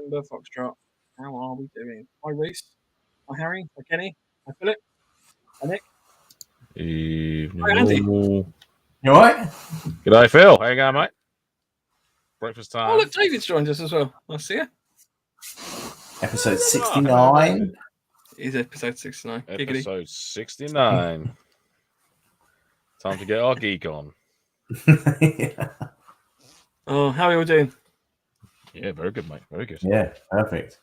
November, Foxtrot. How are we doing? Hi, Reese. Hi, Harry. Hi, Kenny. Hi, Philip. Hi, Nick. Evening. Hi, Andy. Normal. You alright? G'day, Phil. How you going, mate? Breakfast time. Oh, look, David's joined us as well. Nice to see you. Episode 69. It's episode 69. Gigidty. Episode 69. Time to get our geek on. Yeah. Oh, how are you all doing? Yeah, very good, mate. Very good. Yeah, perfect.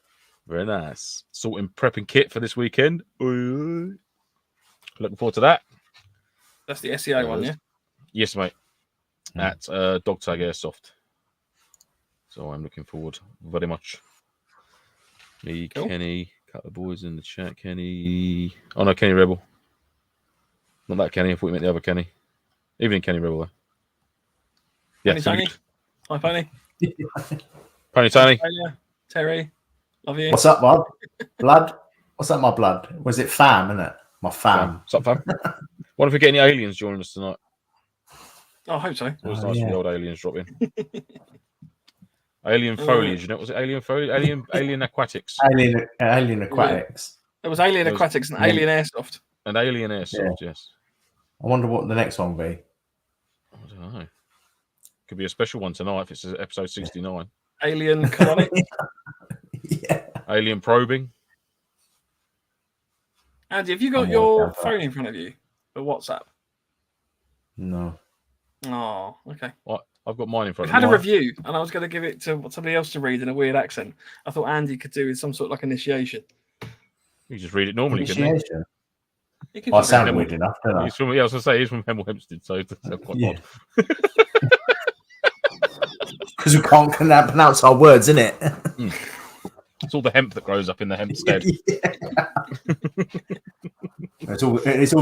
Very nice. Sorting prepping kit for this weekend. Looking forward to that. That's the SEO one, yeah? Yes, mate. At Dog Tag Airsoft. So I'm looking forward very much. Me, Cool. Kenny, a couple of boys in the chat. Kenny. Oh, no, Kenny Rebel. Not that Kenny. I thought you meant the other Kenny. Evening, Kenny Rebel, though. Yeah, Tony. Hi, Pony. Pony Tony. Australia. Terry. Love you. What's up, bud? Blood? What's up, my blood? Was it fam, isn't it? My fam. What's up, fam? Wonder if we get any aliens joining us tonight. Oh, I hope so. It was nice for the old aliens drop in. Alien Oh. foliage, you know? Was it alien foliage? Alien aquatics. Alien Aquatics. There was Alien There was- Aquatics and Alien Airsoft. And alien airsoft, yes. I wonder what the next one will be. I don't know. Could be a special one tonight if it's episode 69. Alien Colonic. Yeah. Alien probing. Andy, have you got I'm your all down for that. phone in front of you for WhatsApp? No. Oh, okay. I've got mine in We've front had of a me. review, and I was going to give it to somebody else to read in a weird accent. I thought Andy could do with some sort of like initiation. You just read it normally, couldn't you? Initiation. He could I just sound read it. weird enough, don't I? He's from, I was going to say, he's from Hemel Hempstead, so it's quite Yeah. odd. Because we can't pronounce our words, innit? It's all the hemp that grows up in the Hempstead. It's all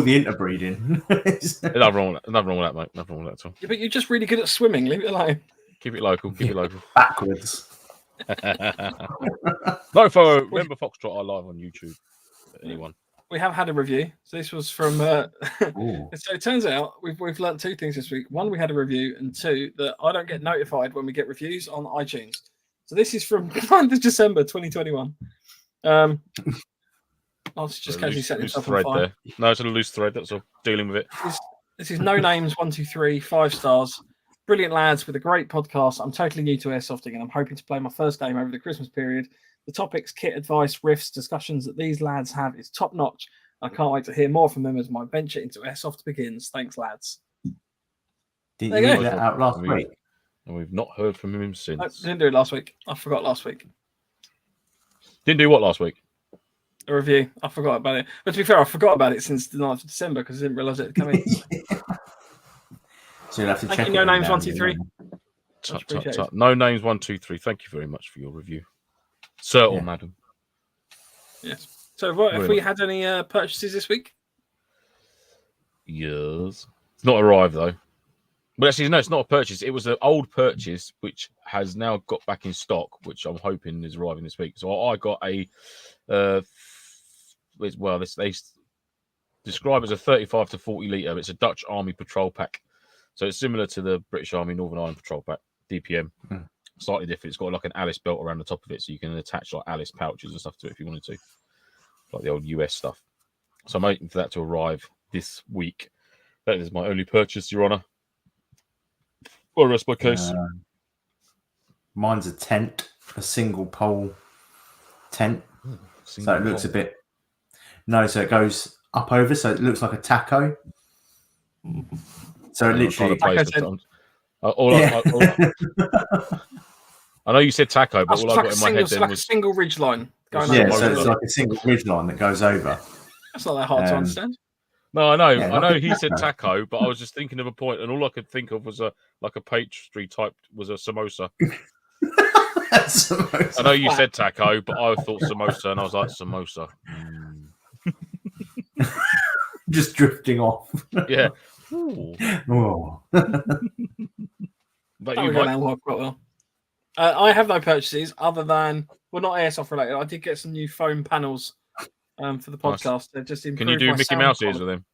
the interbreeding. Nothing wrong with that, mate. Nothing wrong with that at all. Yeah, but you're just really good at swimming. Leave it alone. Keep it local. Keep it local. Backwards. NoFo, remember Foxtrot are live on YouTube. For anyone? We have had a review. So this was from. Ooh. So it turns out we've learned two things this week. One, we had a review, and two, that I don't get notified when we get reviews on iTunes. So this is from 9th of December 2021. I'll just casually set Loose himself on thread fire. there. No, it's a loose thread. That's all. Dealing with it. This is No Names 123 5 stars. Brilliant lads with a great podcast. I'm totally new to airsofting and I'm hoping to play my first game over the Christmas period. The topics, kit advice, riffs, discussions that these lads have is top notch. I can't wait to hear more from them as my venture into airsoft begins. Thanks, lads. Did There you you read go. that out last week? And we've not heard from him since. I didn't do it last week. I forgot last week. Didn't do what last week? A review. I forgot about it. But to be fair, I forgot about it since the 9th of December because I didn't realise it had come in. So you'll have to Thank check you, it No now Names and 123. then. Tut, tut, appreciated. tut. No names 123. Thank you very much for your review. Sir or Yeah. madam. Yes. So, what, have Very we much. had any purchases this week? Yes. It's not arrived though. But actually, no, it's not a purchase. It was an old purchase which has now got back in stock, which I'm hoping is arriving this week. So I got a, they describe it as a 35 to 40 litre. It's a Dutch Army patrol pack. So it's similar to the British Army Northern Ireland patrol pack, DPM. Slightly different. It's got like an Alice belt around the top of it, so you can attach like Alice pouches and stuff to it if you wanted to, like the old US stuff. So I'm waiting for that to arrive this week. That is my only purchase, Your Honour. Or rest my case. Mine's a tent, a single pole tent. So it looks a bit. No, so it goes up over, so it looks like a taco. So it literally. I know you said taco, but That's all I like, got a in my single, head it's then like a was single ridge line going Yeah, up. so it's over. like a single ridge line that goes over. That's not that hard to understand. no, I know, Yeah, I know. like a He said taco. taco, but I was just thinking of a point, and all I could think of was a pastry type was a samosa. I know you said taco, but I thought samosa, and I was like samosa. Just drifting off. Yeah. Ooh. Oh. But That you would go might. down quite well. I have no purchases other than, well, not airsoft related. I did get some new foam panels for the Nice. podcast. They're just Can you improved do my Mickey sound Mouse ears quality. with him?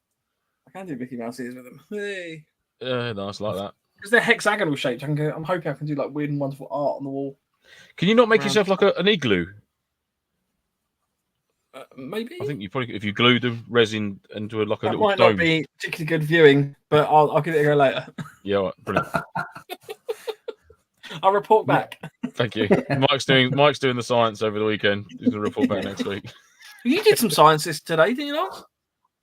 I can do Mickey Mouse ears with them. Hey. Yeah, nice like that. Because they're hexagonal shaped. I'm hoping I can do like weird and wonderful art on the wall. Can you not make yourself like an igloo? Maybe. I think you probably, if you glue the resin into like a that little might dome. not be particularly good viewing, but I'll give it a go later. Yeah, all right, brilliant. I'll report back. Thank you. Mike's doing the science over the weekend. He's going to report back next week. You did some sciences today, did you not?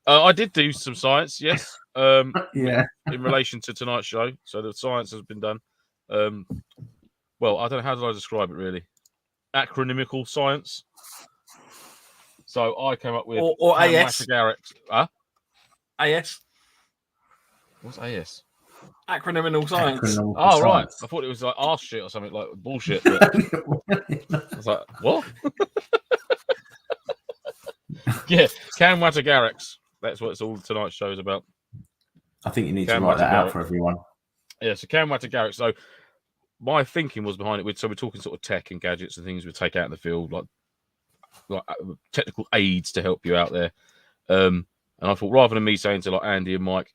I did do some science, yes. Yeah. In relation to tonight's show, so the science has been done. Well, I don't know how did I describe it really. Acronymical science. So I came up with or AS. Huh? AS. What's AS? Acronymical science. Acronymical Oh, right. science. I thought it was like arse shit or something like bullshit. But I was like, what? Yeah, Camwatagarax. That's what it's all tonight's show is about. I think you need to write that out for everyone. Yeah, so Camwatagarax. So my thinking was behind it. So we're talking sort of tech and gadgets and things we take out in the field, like technical aids to help you out there. And I thought rather than me saying to like Andy and Mike,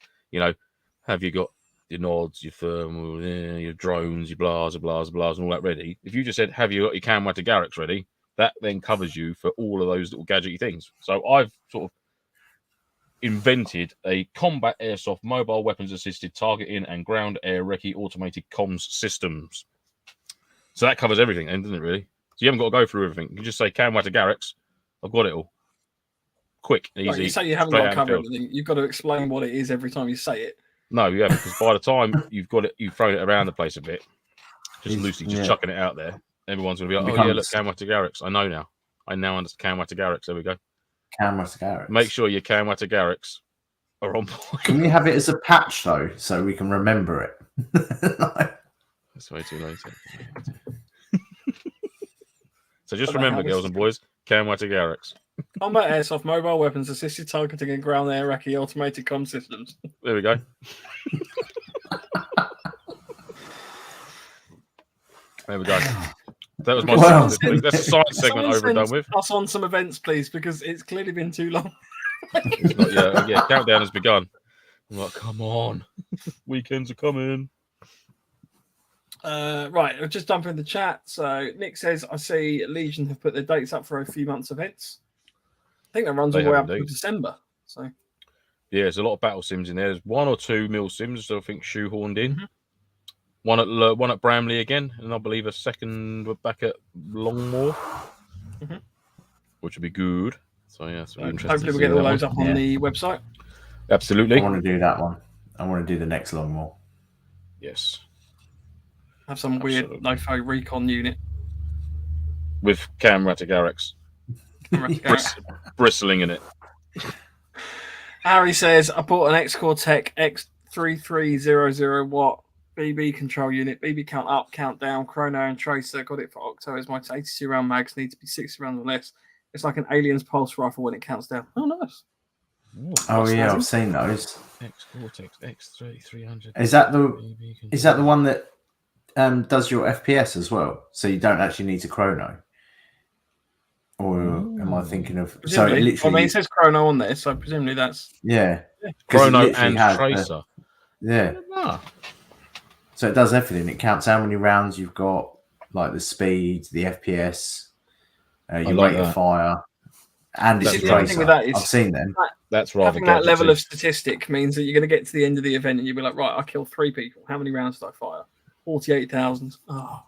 have you got your nods, your thermal, your drones, your blahs, and all that ready? If you just said, have you got your Camwatagarax ready? That then covers you for all of those little gadgety things. So I've sort of invented a combat airsoft mobile weapons assisted targeting and ground air recce automated comms systems. So that covers everything, then, doesn't it really? So you haven't got to go through everything. You can just say Camwatagarax. I've got it all. Quick, easy. Like you say you haven't got to cover everything. You've got to explain what it is every time you say it. No, you haven't, because by the time you've thrown it around the place a bit, just loosely, chucking it out there, everyone's going to be like, oh yeah, look, Camwatagarax. I know now. I now understand Camwatagarax. There we go. Camwatagarax. Make sure your Camwatagarax are on point. Can we have it as a patch though, so we can remember it? That's way too late. So just remember, girls and boys, Camwatagarax. Combat airsoft mobile weapons assisted targeting and ground air recce automated comm systems. There we go. There we go. That was my segment. That's the science segment over and done with. Us on some events, please, because it's clearly been too long. It's not, yeah, countdown has begun. I'm like, come on, weekends are coming. Right, I've just dumped in the chat. So Nick says, I see Legion have put their dates up for a few months events. I think that runs all the way up to December. So yeah, there's a lot of battle sims in there. There's one or two MilSims, I think, shoehorned in. Mm-hmm. One at Bramley again, and I believe a second back at Longmoor, which would be good. So yeah, it's really interesting. Hopefully, we'll get all those up on the website. Absolutely. I want to do that one. I want to do the next Longmoor. Yes. Have some weird NoFo recon unit with Camwatagarax bristling in it. Harry says, I bought an X-Core Tech X3300 watt BB control unit, BB count up, count down, chrono and tracer. Got it for Octo as my 82 round mags need to be 60 rounds or less. It's like an Alien's pulse rifle when it counts down. Oh, nice. Ooh, yeah, I've seen those. X-Cortex X3300. Is that the one that does your FPS as well? So you don't actually need to chrono? Or am I thinking of... Presumably. So literally... it says chrono on there, so presumably that's... Yeah. Chrono and tracer. Yeah. So it does everything. It counts how many rounds you've got, like the speed, the FPS, your rate of fire, and it's tracer. I've seen them. That's rather having that level of statistic means that you're going to get to the end of the event and you'll be like, right, I killed 3 people. How many rounds did I fire? 48,000. Oh.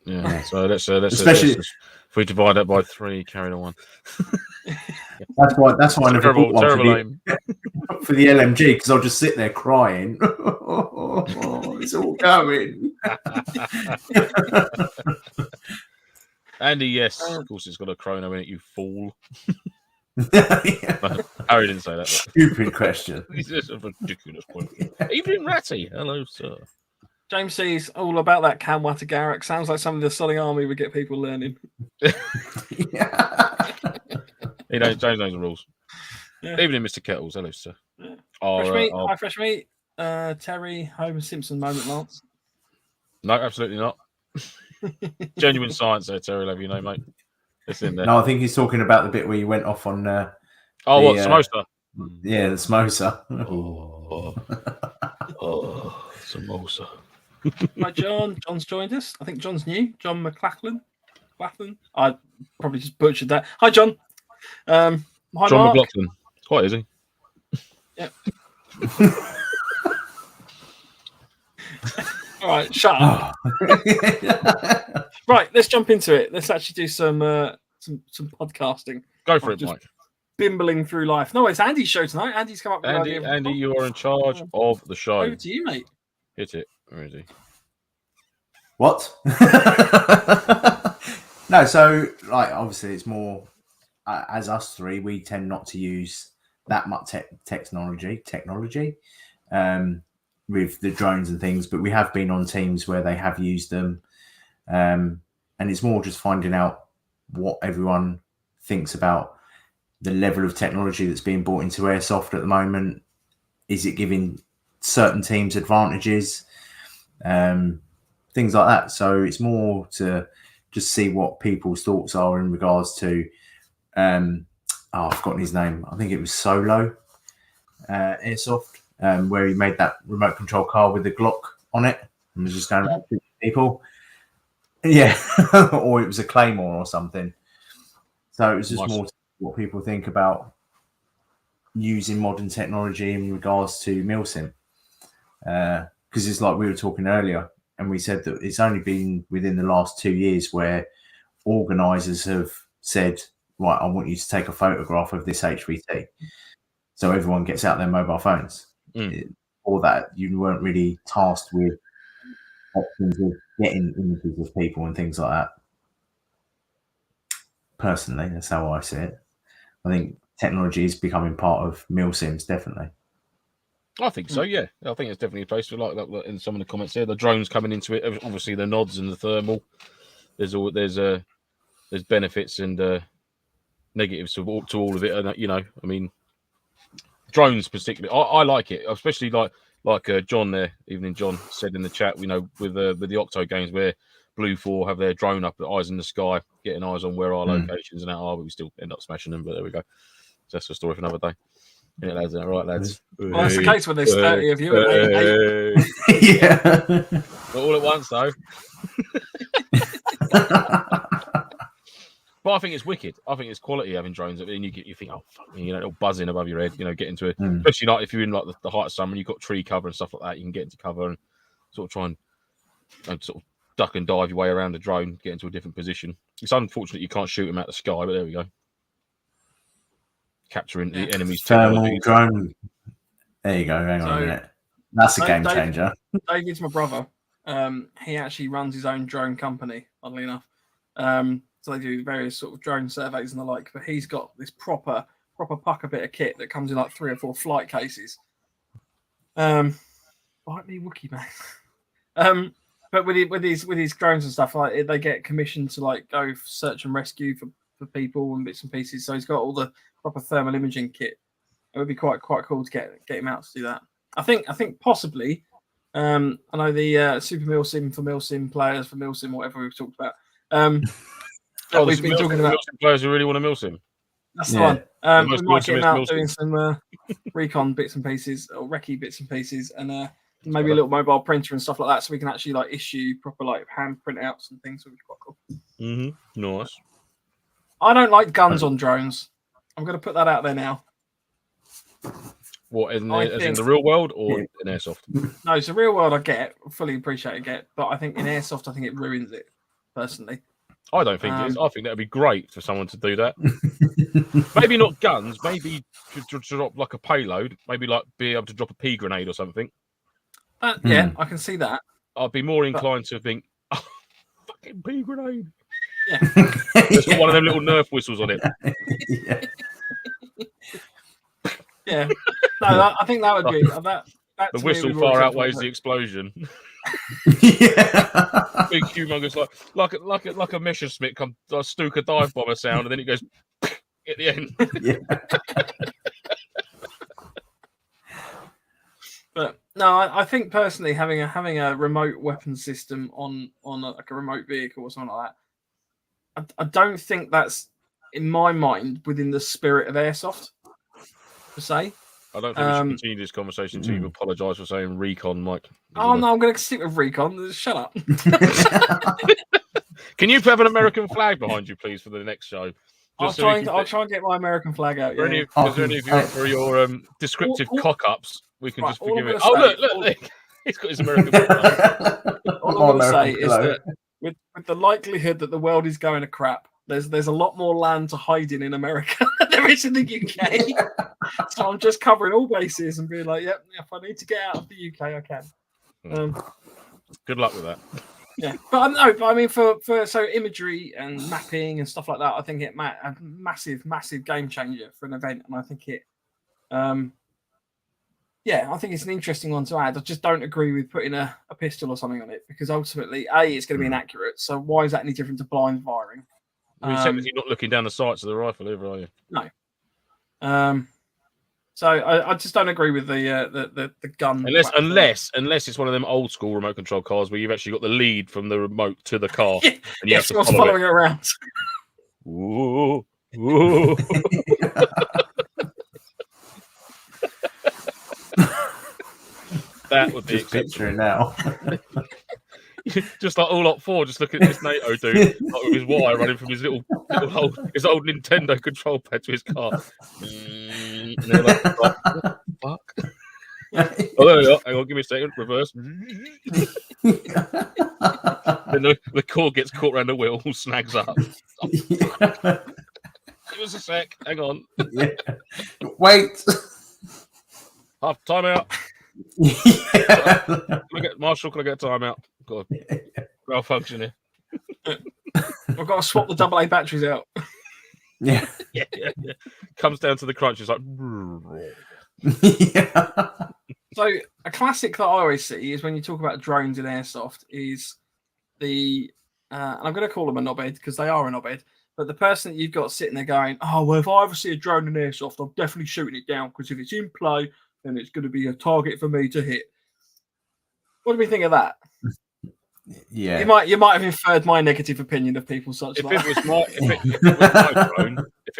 Yeah. So let's especially if we divide that by 3, carry the 1. That's why I never bought one for the LMG, because I'll just sit there crying. It's all going. Andy, yes, of course it's got a chrono in it, you fool. Harry didn't say that. Stupid question. It's just a ridiculous point. Evening Ratty, hello, sir. James sees all about that Camwatagarax. Sounds like something the Solid Army would get people learning. James knows the rules. Yeah. Evening, Mr. Kettles, hello, sir. Yeah. Hi, Fresh Meat. Terry, Homer Simpson moment, Lance. No, absolutely not. Genuine science there, Terry. Love you know, mate. It's in there. No, I think he's talking about the bit where you went off on. Samosa? Yeah, the samosa. Samosa. Hi, John. John's joined us. I think John's new. John McLachlan. I probably just butchered that. Hi, John. Hi, John Mark. McLaughlin. It's quite easy. Yep. All right, shut up. Right, let's jump into it. Let's actually do some podcasting. Go for it, Mike. Bimbling through life. No, it's Andy's show tonight. Andy's come up with Andy, the idea. Andy, you are in charge of the show. Over to you, mate. Hit it. Where is he? What? No, so like obviously it's more as us three, we tend not to use that much technology with the drones and things, but we have been on teams where they have used them, and it's more just finding out what everyone thinks about the level of technology that's being brought into Airsoft at the moment. Is it giving certain teams advantages? Things like that. So it's more to just see what people's thoughts are in regards to I've forgotten his name. I think it was Solo Airsoft, where he made that remote control car with the Glock on it and was just going around shooting people. Yeah. Or it was a Claymore or something. So it was just more what people think about using modern technology in regards to MilSim. Because it's like we were talking earlier, and we said that it's only been within the last 2 years where organisers have said, right, I want you to take a photograph of this HVT. So everyone gets out their mobile phones. Or that you weren't really tasked with options of getting images of people and things like that. Personally, that's how I see it. I think technology is becoming part of MilSims, definitely. I think so, yeah. I think it's definitely a place for like in some of the comments there. The drones coming into it, obviously the nods and the thermal. There's benefits and negatives to all of it, and you know, I mean, drones particularly, I like it, especially like John there, Evening John said in the chat. You know, with the Octo games where Blue 4 have their drone up, eyes in the sky, getting eyes on where our locations and that are, but we still end up smashing them. But there we go. So that's a story for another day. Yeah, lads, all right, lads. Well, that's the case when there's 30 of you. Yeah. Not all at once, though. But I think it's wicked. I think it's quality having drones. And you think, oh, fuck me, you know, it'll buzzing above your head, you know, get into it. Especially like if you're in like the height of summer and you've got tree cover and stuff like that, you can get into cover and sort of try and sort of duck and dive your way around the drone, get into a different position. It's unfortunate you can't shoot them out the sky, but there we go. Capturing the enemy's thermal drone. There you go. Hang on a minute. That's a game changer. David's my brother. He actually runs his own drone company, oddly enough. So they do various sort of drone surveys and the like. But he's got this proper pucker bit of kit that comes in like 3 or 4 flight cases. Bite me, Wookie man. But with these drones and stuff, like they get commissioned to like go search and rescue for people and bits and pieces. So he's got all the proper thermal imaging kit. It would be quite cool to get him out to do that. I think possibly. I know the Super MilSim for MilSim players for MilSim, whatever we've talked about. We've been talking about MilSim players who really want a MilSim. That's the one. We might get him out doing some recon bits and pieces or recce bits and pieces, and maybe a little mobile printer and stuff like that, so we can actually like issue proper like hand printouts and things. Would be quite cool. Nice. I don't like guns on drones. I'm going to put that out there now. What, in the real world or in Airsoft? No, it's the real world I fully appreciate it, but I think in Airsoft, I think it ruins it, personally. I don't think it is. I think that would be great for someone to do that. Maybe not guns, maybe to drop like a payload, maybe like be able to drop a pea grenade or something. Yeah, I can see that. I'd be more inclined to think, oh, fucking pea grenade. Yeah. It's got one of them little Nerf whistles on it. Yeah. No, I think that would be that the whistle far outweighs the explosion. Yeah. Big humongous like a Messerschmitt come Stuka dive bomber sound, and then it goes at the end. Yeah. But no, I think personally having a remote weapon system on like a remote vehicle or something like that, I don't think that's, in my mind, within the spirit of Airsoft, per se. I don't think we should continue this conversation until you apologise for saying recon, Mike. Oh, no, I'm going to stick with recon. Shut up. Can you have an American flag behind you, please, for the next show? I'll try and get my American flag out. Is there any of you for your descriptive cock-ups? We can just forgive it. Look. He's got his American flag. All I'm going to say is that with the likelihood that the world is going to crap, there's a lot more land to hide in America than there is in the UK. So I'm just covering all bases and being like, yep, if I need to get out of the UK, I can. Good luck with that. Yeah, but I mean, for imagery and mapping and stuff like that, I think it a massive game changer for an event, and I think it, I think it's an interesting one to add. I just don't agree with putting a pistol or something on it because ultimately, it's going to be inaccurate. So why is that any different to blind firing? You're technically not looking down the sights of the rifle, either, are you? No. So I just don't agree with the gun. Unless it's one of them old school remote control cars where you've actually got the lead from the remote to the car, and you have to follow it around. Ooh. That would be just picturing now. Just like all up 4, just look at this NATO dude like with his wire running from his old Nintendo control pad to his car. And they're like, what the fuck? Oh, there we are. Hang on, give me a second. Reverse. Then the cord gets caught around the wheel, snags up. Oh, give us a sec. Hang on. Yeah. Wait. Time out. Yeah. Marshall, can I get a time out? Got a malfunction here. I've got to swap the AA batteries out. Yeah. Comes down to the crunch. It's like. Yeah. So a classic that I always see is when you talk about drones in airsoft is and I'm going to call them a knobhead because they are a knobhead, but the person that you've got sitting there going, oh, well, if I ever see a drone in airsoft, I'm definitely shooting it down because if it's in play, then it's going to be a target for me to hit. What do we think of that? Yeah, you might have inferred my negative opinion of people such if like it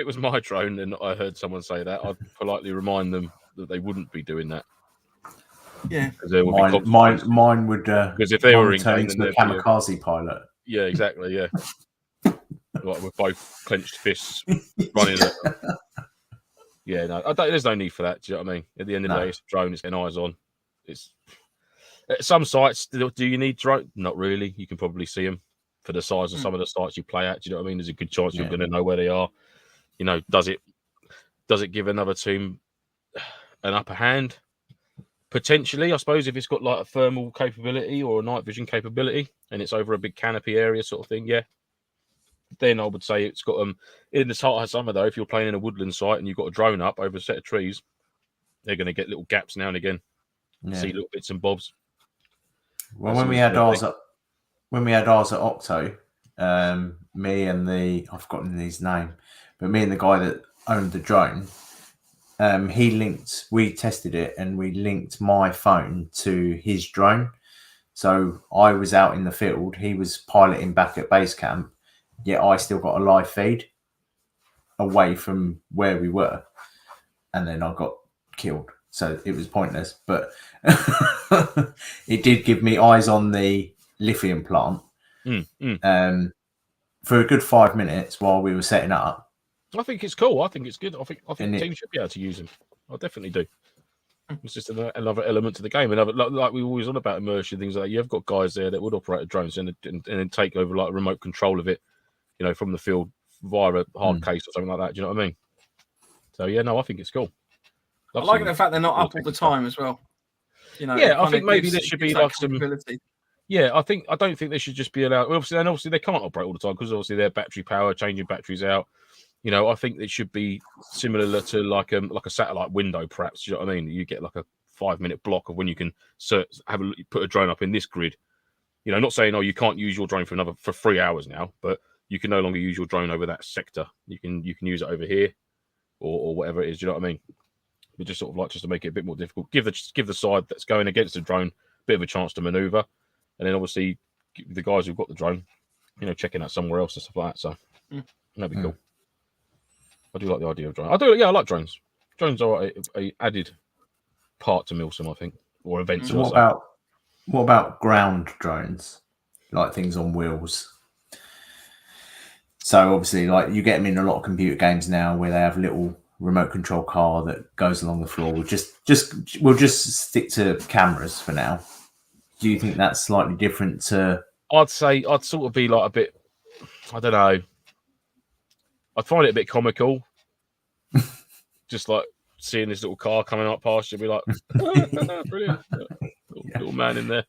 was my drone, and I heard someone say that, I'd politely remind them that they wouldn't be doing that. Yeah, mine would because if they were in turn into a kamikaze pilot. Yeah, exactly. Yeah, like with both clenched fists running. Yeah, no, there's no need for that. Do you know what I mean? At the end of the day, it's a drone. It's getting eyes on. It's at some sites. Do you need drone? Not really. You can probably see them for the size of some of the sites you play at. Do you know what I mean? There's a good chance you're going to know where they are. You know, does it give another team an upper hand? Potentially, I suppose, if it's got like a thermal capability or a night vision capability, and it's over a big canopy area, sort of thing. Yeah. Then I would say it's got in the heart of summer though. If you're playing in a woodland site and you've got a drone up over a set of trees, they're going to get little gaps now and again. See little bits and bobs. Well, when we had ours at Octo, me and I've forgotten his name, but me and the guy that owned the drone, we tested it and we linked my phone to his drone. So I was out in the field, he was piloting back at base camp, yet I still got a live feed away from where we were. And then I got killed. So it was pointless, but it did give me eyes on the lithium plant for a good 5 minutes while we were setting up. I think it's cool. I think it's good. I think the team should be able to use them. I definitely do. It's just another element to the game. And like we always on about immersion, things like that. You've got guys there that would operate a drones and then take over like remote control of it, you know, from the field via a hard case or something like that. Do you know what I mean? So yeah, no, I think it's cool. I like the fact they're not up all the time as well. You know, yeah, I think maybe there should be like some. Yeah, I don't think they should just be allowed. Obviously they can't operate all the time because obviously their battery power, changing batteries out. You know, I think it should be similar to like a satellite window, perhaps. Do you know what I mean? You get like a 5-minute block of when you can put a drone up in this grid. You know, not saying you can't use your drone for 3 hours now, but you can no longer use your drone over that sector. You can use it over here, or whatever it is. Do you know what I mean? But just sort of like just to make it a bit more difficult. Give the side that's going against the drone a bit of a chance to maneuver, and then obviously the guys who've got the drone, you know, checking out somewhere else and stuff like that. So that'd be cool. I do like the idea of drones. I like drones. Drones are a added part to MilSim, I think, or eventually. So what about ground drones, like things on wheels? So obviously, like you get them in a lot of computer games now, where they have a little remote control car that goes along the floor. We'll just stick to cameras for now. Do you think that's slightly different to? I'd say I'd sort of be like a bit. I don't know. I'd find it a bit comical, just like seeing this little car coming up past you, be like, brilliant, little man in there.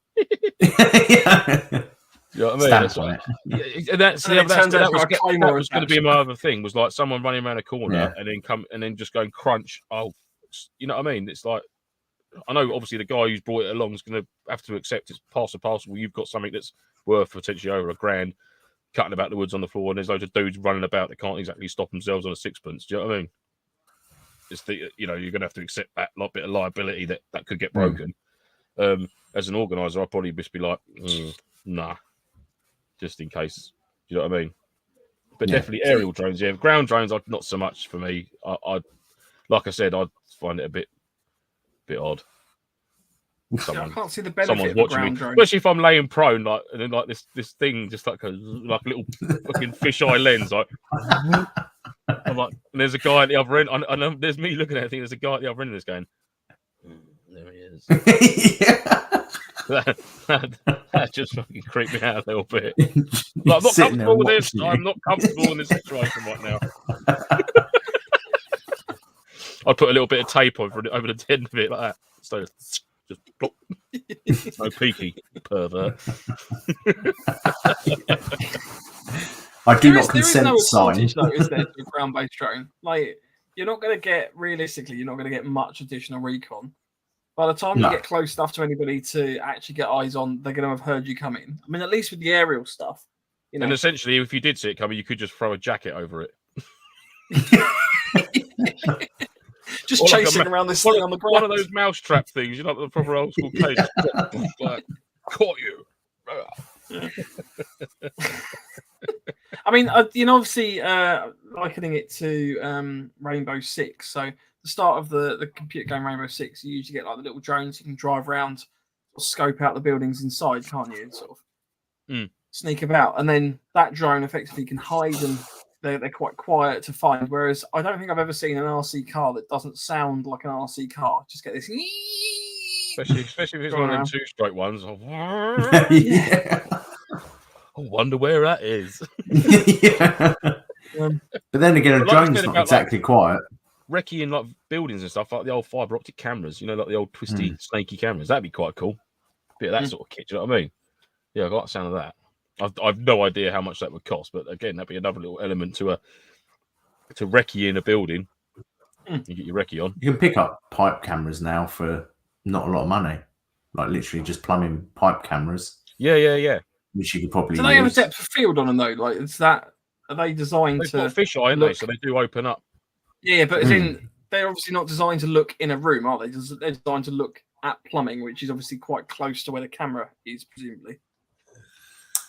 Yeah. You know what I mean? On it. That was going to be my other thing. Was like someone running around a corner and then just going crunch. Oh, you know what I mean? It's like I know obviously the guy who's brought it along is going to have to accept it's part and parcel. You've got something that's worth potentially over $1,000 cutting about the woods on the floor, and there's loads of dudes running about that can't exactly stop themselves on a sixpence. Do you know what I mean? It's the you're going to have to accept that bit of liability that could get broken. As an organizer, I'd probably just be like, nah. Just in case, you know what I mean? But definitely aerial drones, Ground drones, not so much for me. I like I said, I'd find it a bit odd. I can't see the benefit of watching ground me, drone. especially if I'm laying prone, like and then like this thing, just like a little fucking fisheye lens, like. I'm like, and there's a guy at the other end. I know there's me looking at it. I think there's a guy at the other end of this going, there he is. That just fucking creeped me out a little bit. Like, I'm not comfortable with this. I'm not comfortable in this situation right now. I'd put a little bit of tape over the end of it like that. So just plop. No peeky, pervert. I do not consent. There is no advantage, though, is there, to a ground-based drone? Like, you're not going to get much additional recon. By the time you get close enough to anybody to actually get eyes on, they're going to have heard you coming. I mean, at least with the aerial stuff. You know. And essentially, if you did see it coming, you could just throw a jacket over it. Just or chasing like around this thing on the ground. One of those mousetrap things, you know, the proper old school case. Like, caught you. I mean, obviously, likening it to Rainbow Six. So the start of the computer game Rainbow Six, you usually get like the little drones you can drive around, or scope out the buildings inside, can't you? Sort of sneak about, and then that drone effectively can hide, and they're quite quiet to find. Whereas I don't think I've ever seen an RC car that doesn't sound like an RC car. Just get this. Especially if it's one of them two-stroke ones. I wonder where that is. But then again, a drone's not exactly quiet. Recceing like buildings and stuff, like the old fibre optic cameras, you know, like the old twisty, snaky cameras. That'd be quite cool. Bit of that sort of kit, do you know what I mean? Yeah, I got the sound of that. I've no idea how much that would cost, but again, that'd be another little element to recce in a building. You get your recce on. You can pick up pipe cameras now for not a lot of money, like literally just plumbing pipe cameras. Yeah. Which you could probably. Do they have a depth of field on them though? Like, are they designed They've got fish eye, aren't they? So they do open up. Yeah, but they're obviously not designed to look in a room, are they? They're designed to look at plumbing, which is obviously quite close to where the camera is, presumably.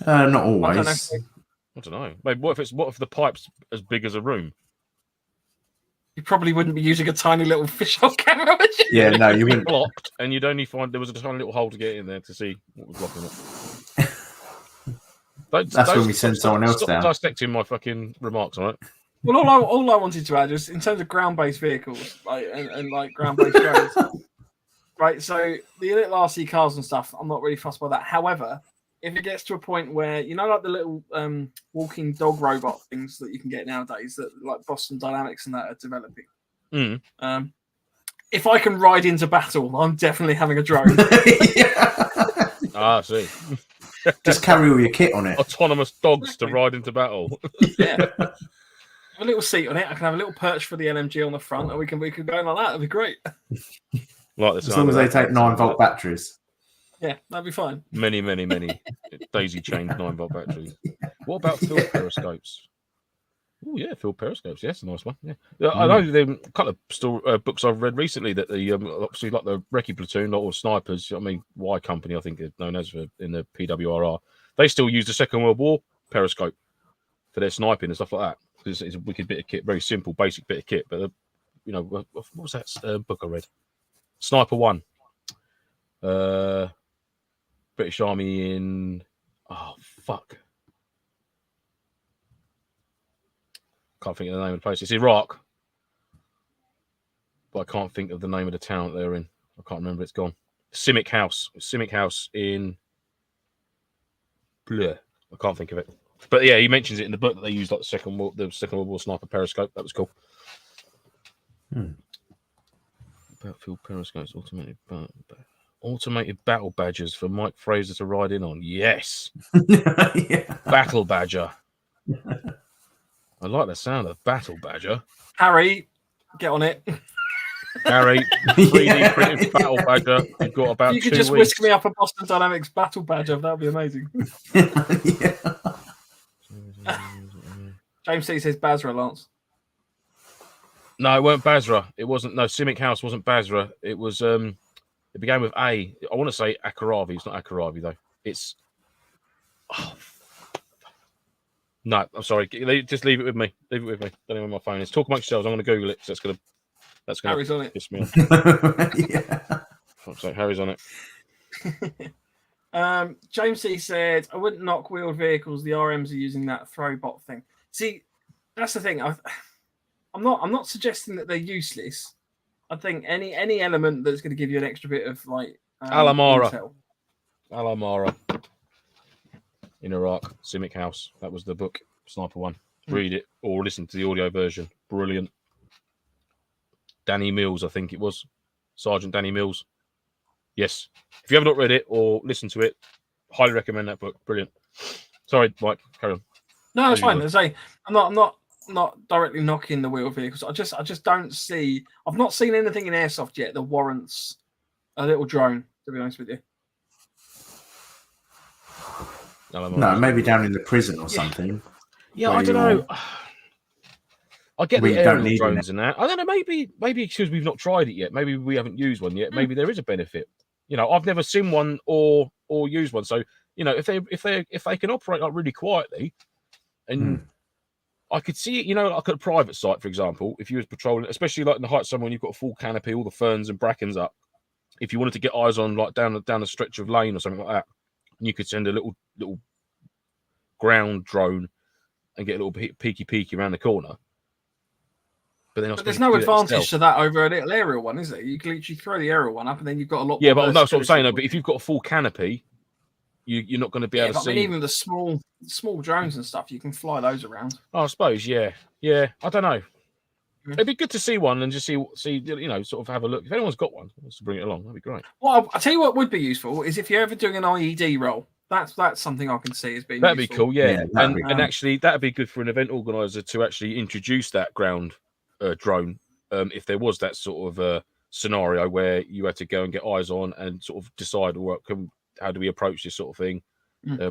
Not always. I don't know. Maybe what if the pipe's as big as a room? You probably wouldn't be using a tiny little fisheye camera, would you? Yeah, no, you wouldn't. Blocked, and you'd only find there was a tiny little hole to get in there to see what was blocking it. That's when we send someone else down. Stop dissecting my fucking remarks, all right? Well, all I wanted to add is in terms of ground-based vehicles, like and like ground-based drones, right? So the little RC cars and stuff, I'm not really fussed by that. However, if it gets to a point where like the little walking dog robot things that you can get nowadays, that like Boston Dynamics and that are developing, if I can ride into battle, I'm definitely having a drone. I see. Just carry all your kit on it. Autonomous dogs to ride into battle. Yeah. A little seat on it. I can have a little perch for the LMG on the front, and we can go like that. That'd be great. Like this, as long as they take 9-volt batteries. Yeah, that'd be fine. Many daisy-chained 9-volt batteries. What about field periscopes? Oh yeah, field periscopes. Yes, a nice one. Yeah, I know there a couple of books I've read recently that the obviously like the recce platoon or snipers. I mean, Y Company, I think it's known as in the PWRR. They still use the Second World War periscope for their sniping and stuff like that. It's a wicked bit of kit, very simple, basic bit of kit. But what was that book I read? Sniper 1. British Army in... Oh, fuck. Can't think of the name of the place. It's Iraq. But I can't think of the name of the town that they're in. I can't remember. It's gone. Simic House. Simic House in... Bleh. I can't think of it. But yeah, he mentions it in the book that they used like the Second World War sniper periscope. That was cool. Battlefield periscopes, automated battle badgers for Mike Fraser to ride in on. Yes. Yeah. Battle badger. I like the sound of battle badger. Harry, get on it. Harry, 3D printed battle badger. You've got about 2 weeks. You could just whisk me up a Boston Dynamics battle badger. That would be amazing. Yeah. James C says Basra, Lance. No, it weren't Basra. It wasn't. No, Simic House wasn't Basra. It was. It began with A. I want to say Akaravi. It's not Akaravi though. It's. Oh. No, I'm sorry. Just leave it with me. Leave it with me. Don't know where my phone is. Talk amongst yourselves. I'm going to Google it. So that's going Harry's on it. Piss me off. Yeah. So Harry's on it. James C said, "I wouldn't knock wheeled vehicles. The RMs are using that throwbot thing. See, that's the thing. I'm not suggesting that they're useless. I think any element that's going to give you an extra bit of like Alamara in Iraq, Simic House. That was the book, Sniper 1. Read it or listen to the audio version. Brilliant. Danny Mills, I think it was. Sergeant Danny Mills. Yes. If you have not read it or listened to it, highly recommend that book. Brilliant. Sorry, Mike, carry on. No, that's fine. I'm not directly knocking the wheeled vehicles. I just don't see. I've not seen anything in Airsoft yet that warrants a little drone. To be honest with you. No, maybe down in the prison or something. Yeah, I don't know. I get the aerial drones and that. I don't know. Maybe because we've not tried it yet. Maybe we haven't used one yet. Maybe there is a benefit. You know, I've never seen one or used one. So you know, if they can operate like really quietly, and I could see it. You know, like at a private site, for example, if you was patrolling, especially like in the height somewhere, when you've got a full canopy, all the ferns and brackens up. If you wanted to get eyes on like down a stretch of lane or something like that, you could send a little ground drone and get a little peeky around the corner. But there's no advantage to that over a little aerial one, is there? You can literally throw the aerial one up, and then you've got a lot. Yeah, but that's what I'm saying. Though, but if you've got a full canopy, you're not going to be able to see. I mean, even the small drones and stuff, you can fly those around. Oh, I suppose, yeah. I don't know. It'd be good to see one and just see, you know, sort of have a look. If anyone's got one, wants to bring it along, that'd be great. Well, I'll tell you what would be useful is if you're ever doing an IED roll. That's something I can see as being. That'd useful. Be cool, yeah. And actually, that'd be good for an event organizer to actually introduce that ground drone. If there was that sort of scenario where you had to go and get eyes on and sort of decide how do we approach this sort of thing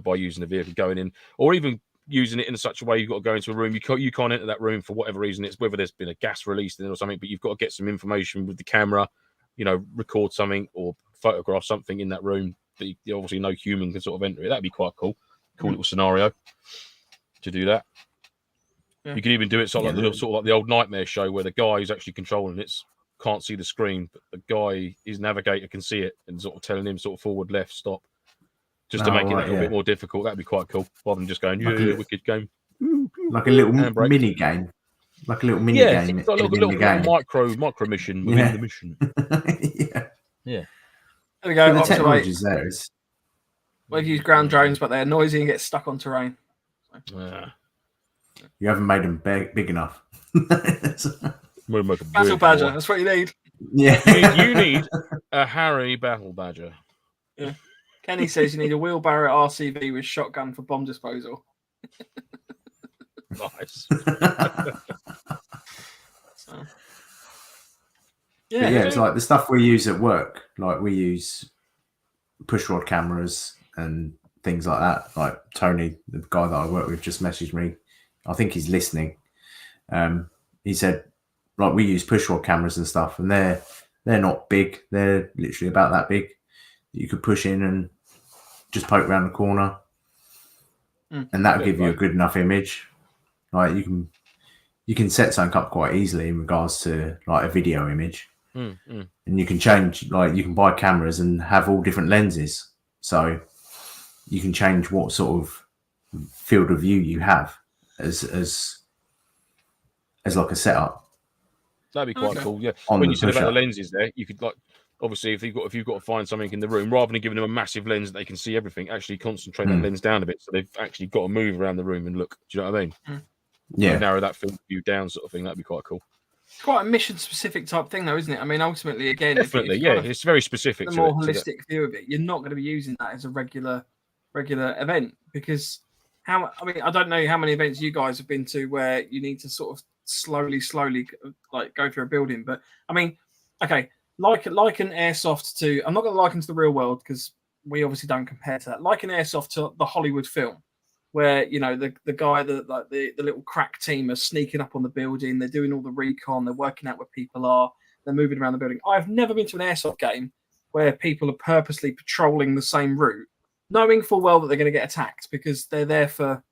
by using the vehicle going in, or even using it in such a way you've got to go into a room. You can't enter that room for whatever reason. It's whether there's been a gas released in it or something, but you've got to get some information with the camera, you know, record something or photograph something in that room that obviously no human can sort of enter it. That'd be quite cool. Cool little scenario to do that. Yeah. You can even do it sort of like the old Nightmare show where the guy who's actually controlling it can't see the screen, but the guy, his navigator, can see it and sort of telling him sort of forward, left, stop. Just to make it a little bit more difficult. That'd be quite cool. Rather than just going, wicked game. Like a little mini game. Like a little mini game. It's like a little micro mission within the mission. Yeah. There we go. The technology's there. We've used ground drones, but they're noisy and get stuck on terrain. So. You haven't made them big enough. Battle badger. That's what you need. Yeah. You need a Harry battle badger. Yeah. Kenny says you need a wheelbarrow RCV with shotgun for bomb disposal. Nice. It's like the stuff we use at work. Like we use push rod cameras and things like that. Like Tony, the guy that I work with, just messaged me. I think he's listening. He said, like, we use push rod cameras and stuff, and they're not big. They're literally about that big. You could push in and just poke around the corner, and that'll give you a good enough image. Like you can set something up quite easily in regards to like a video image. and you can change, like you can buy cameras and have all different lenses, so you can change what sort of field of view you have as like a setup. That'd be quite cool. Yeah. On When the you said about the push-up. lenses there, you could like obviously if you've got to find something in the room, rather than giving them a massive lens that they can see everything, actually concentrate that lens down a bit, so they've actually got to move around the room and look. Do you know what I mean? Yeah. Narrow that field of view down, sort of thing. That'd be quite cool. It's quite a mission-specific type thing, though, isn't it? I mean, ultimately, again, Definitely, yeah, it's very specific. The more holistic view of it, you're not going to be using that as a regular event, because I don't know how many events you guys have been to where you need to sort of slowly like go through a building. But I mean, okay, like an Airsoft to, I'm not going to liken to the real world because we obviously don't compare to that. Like an Airsoft to the Hollywood film, where the guy that like the little crack team are sneaking up on the building, they're doing all the recon, they're working out where people are, they're moving around the building. I've never been to an Airsoft game where people are purposely patrolling the same route, knowing full well that they're going to get attacked because they're there for,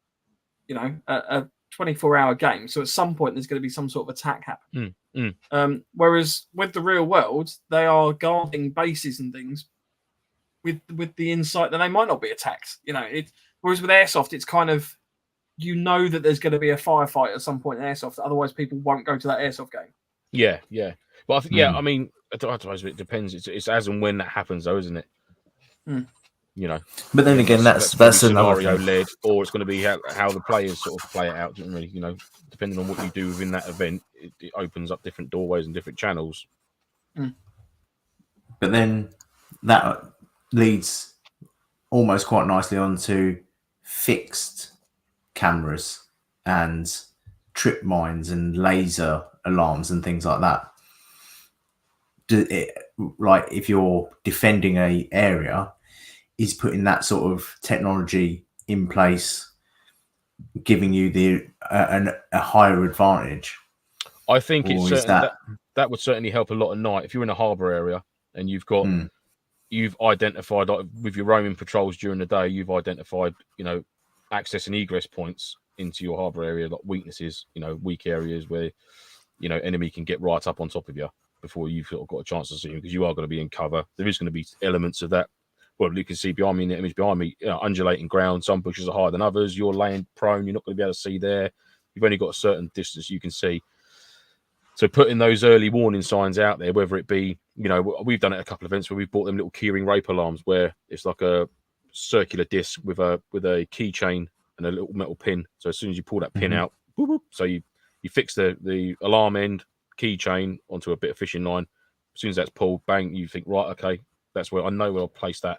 a 24-hour game. So at some point there's going to be some sort of attack happen. Whereas with the real world, they are guarding bases and things with the insight that they might not be attacked. Whereas with Airsoft, it's kind of, that there's going to be a firefight at some point in Airsoft. Otherwise, people won't go to that Airsoft game. Yeah. But I think, I mean, I suppose it depends. It's as and when that happens, though, isn't it? But then again, that's scenario led, or it's going to be how the players sort of play it out. Really, depending on what you do within that event, it opens up different doorways and different channels. But then that leads almost quite nicely onto fixed cameras and trip mines and laser alarms and things like that. Like if you're defending a area, is putting that sort of technology in place giving you a higher advantage? I think that would certainly help a lot at night. If you're in a harbour area and you've identified, like, with your roaming patrols during the day, you've identified, access and egress points into your harbour area, like weaknesses, weak areas where, enemy can get right up on top of you before you've sort of got a chance to see them, because you are going to be in cover. There is going to be elements of that. Well, you can see behind me, in the image behind me, undulating ground. Some bushes are higher than others. You're laying prone. You're not going to be able to see there. You've only got a certain distance you can see. So putting those early warning signs out there, whether it be, we've done it a couple of events where we've bought them little keyring rape alarms, where it's like a circular disc with a keychain and a little metal pin. So as soon as you pull that pin out, boop, boop, so you fix the alarm end keychain onto a bit of fishing line. As soon as that's pulled, bang, you think, right, okay, that's where I know where I'll place that